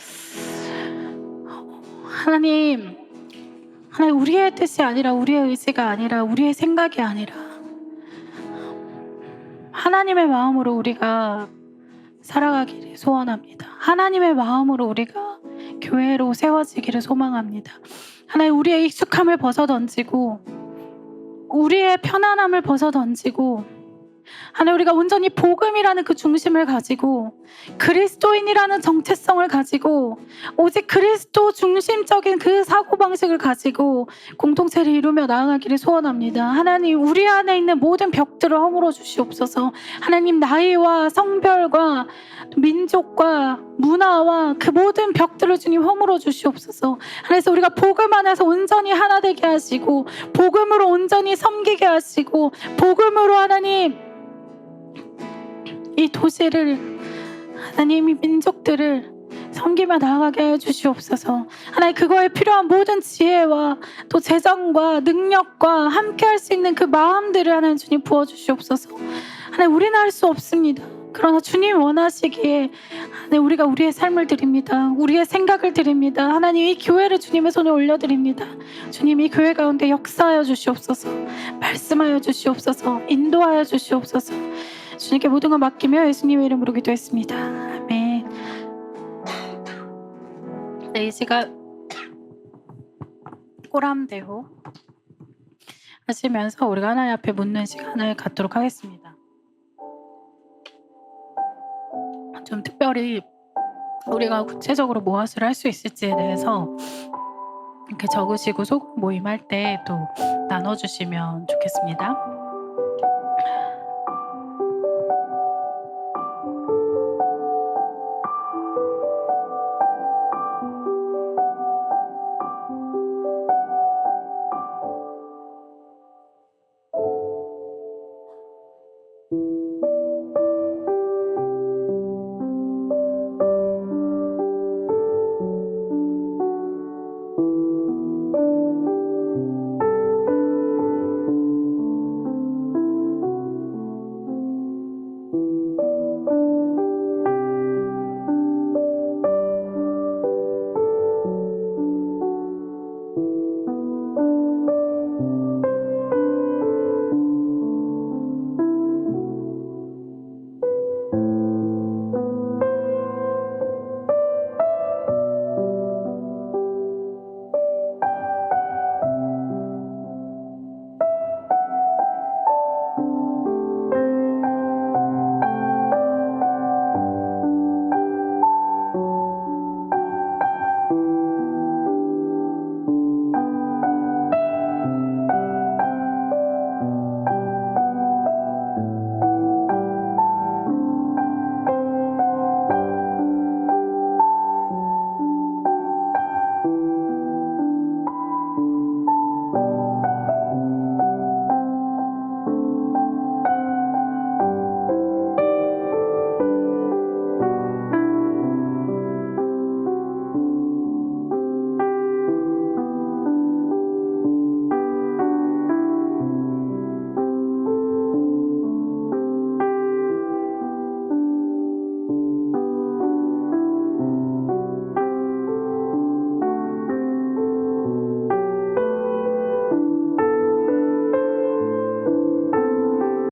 하나님 우리의 뜻이 아니라 우리의 의지가 아니라 우리의 생각이 아니라 하나님의 마음으로 우리가 살아가기를 소원합니다. 하나님의 마음으로 우리가 교회로 세워지기를 소망합니다. 하나님 우리의 익숙함을 벗어던지고 우리의 편안함을 벗어던지고 하나님 우리가 온전히 복음이라는 그 중심을 가지고 그리스도인이라는 정체성을 가지고 오직 그리스도 중심적인 그 사고방식을 가지고 공동체를 이루며 나아가기를 소원합니다. 하나님 우리 안에 있는 모든 벽들을 허물어 주시옵소서. 하나님 나이와 성별과 민족과 문화와 그 모든 벽들을 주님 허물어 주시옵소서. 그래서 우리가 복음 안에서 온전히 하나 되게 하시고 복음으로 온전히 섬기게 하시고 복음으로 하나님 이 도시를 하나님 이 민족들을 섬기며 나아가게 해주시옵소서. 하나님 그거에 필요한 모든 지혜와 또 재정과 능력과 함께 할 수 있는 그 마음들을 하나님 주님 부어주시옵소서. 하나님 우리는 할 수 없습니다. 그러나 주님 원하시기에 하나님 우리가 우리의 삶을 드립니다. 우리의 생각을 드립니다. 하나님 이 교회를 주님의 손에 올려드립니다. 주님 이 교회 가운데 역사하여 주시옵소서. 말씀하여 주시옵소서. 인도하여 주시옵소서. 주님께 모든 걸 맡기며 예수님의 이름으로 기도했습니다. 아멘. 네, 이 시간 꼬람대호 하시면서 우리가 하나님 앞에 묻는 시간을 갖도록 하겠습니다. 좀 특별히 우리가 구체적으로 무엇을 할 수 있을지에 대해서 이렇게 적으시고 소그룹 모임할 때 또 나눠 주시면 좋겠습니다.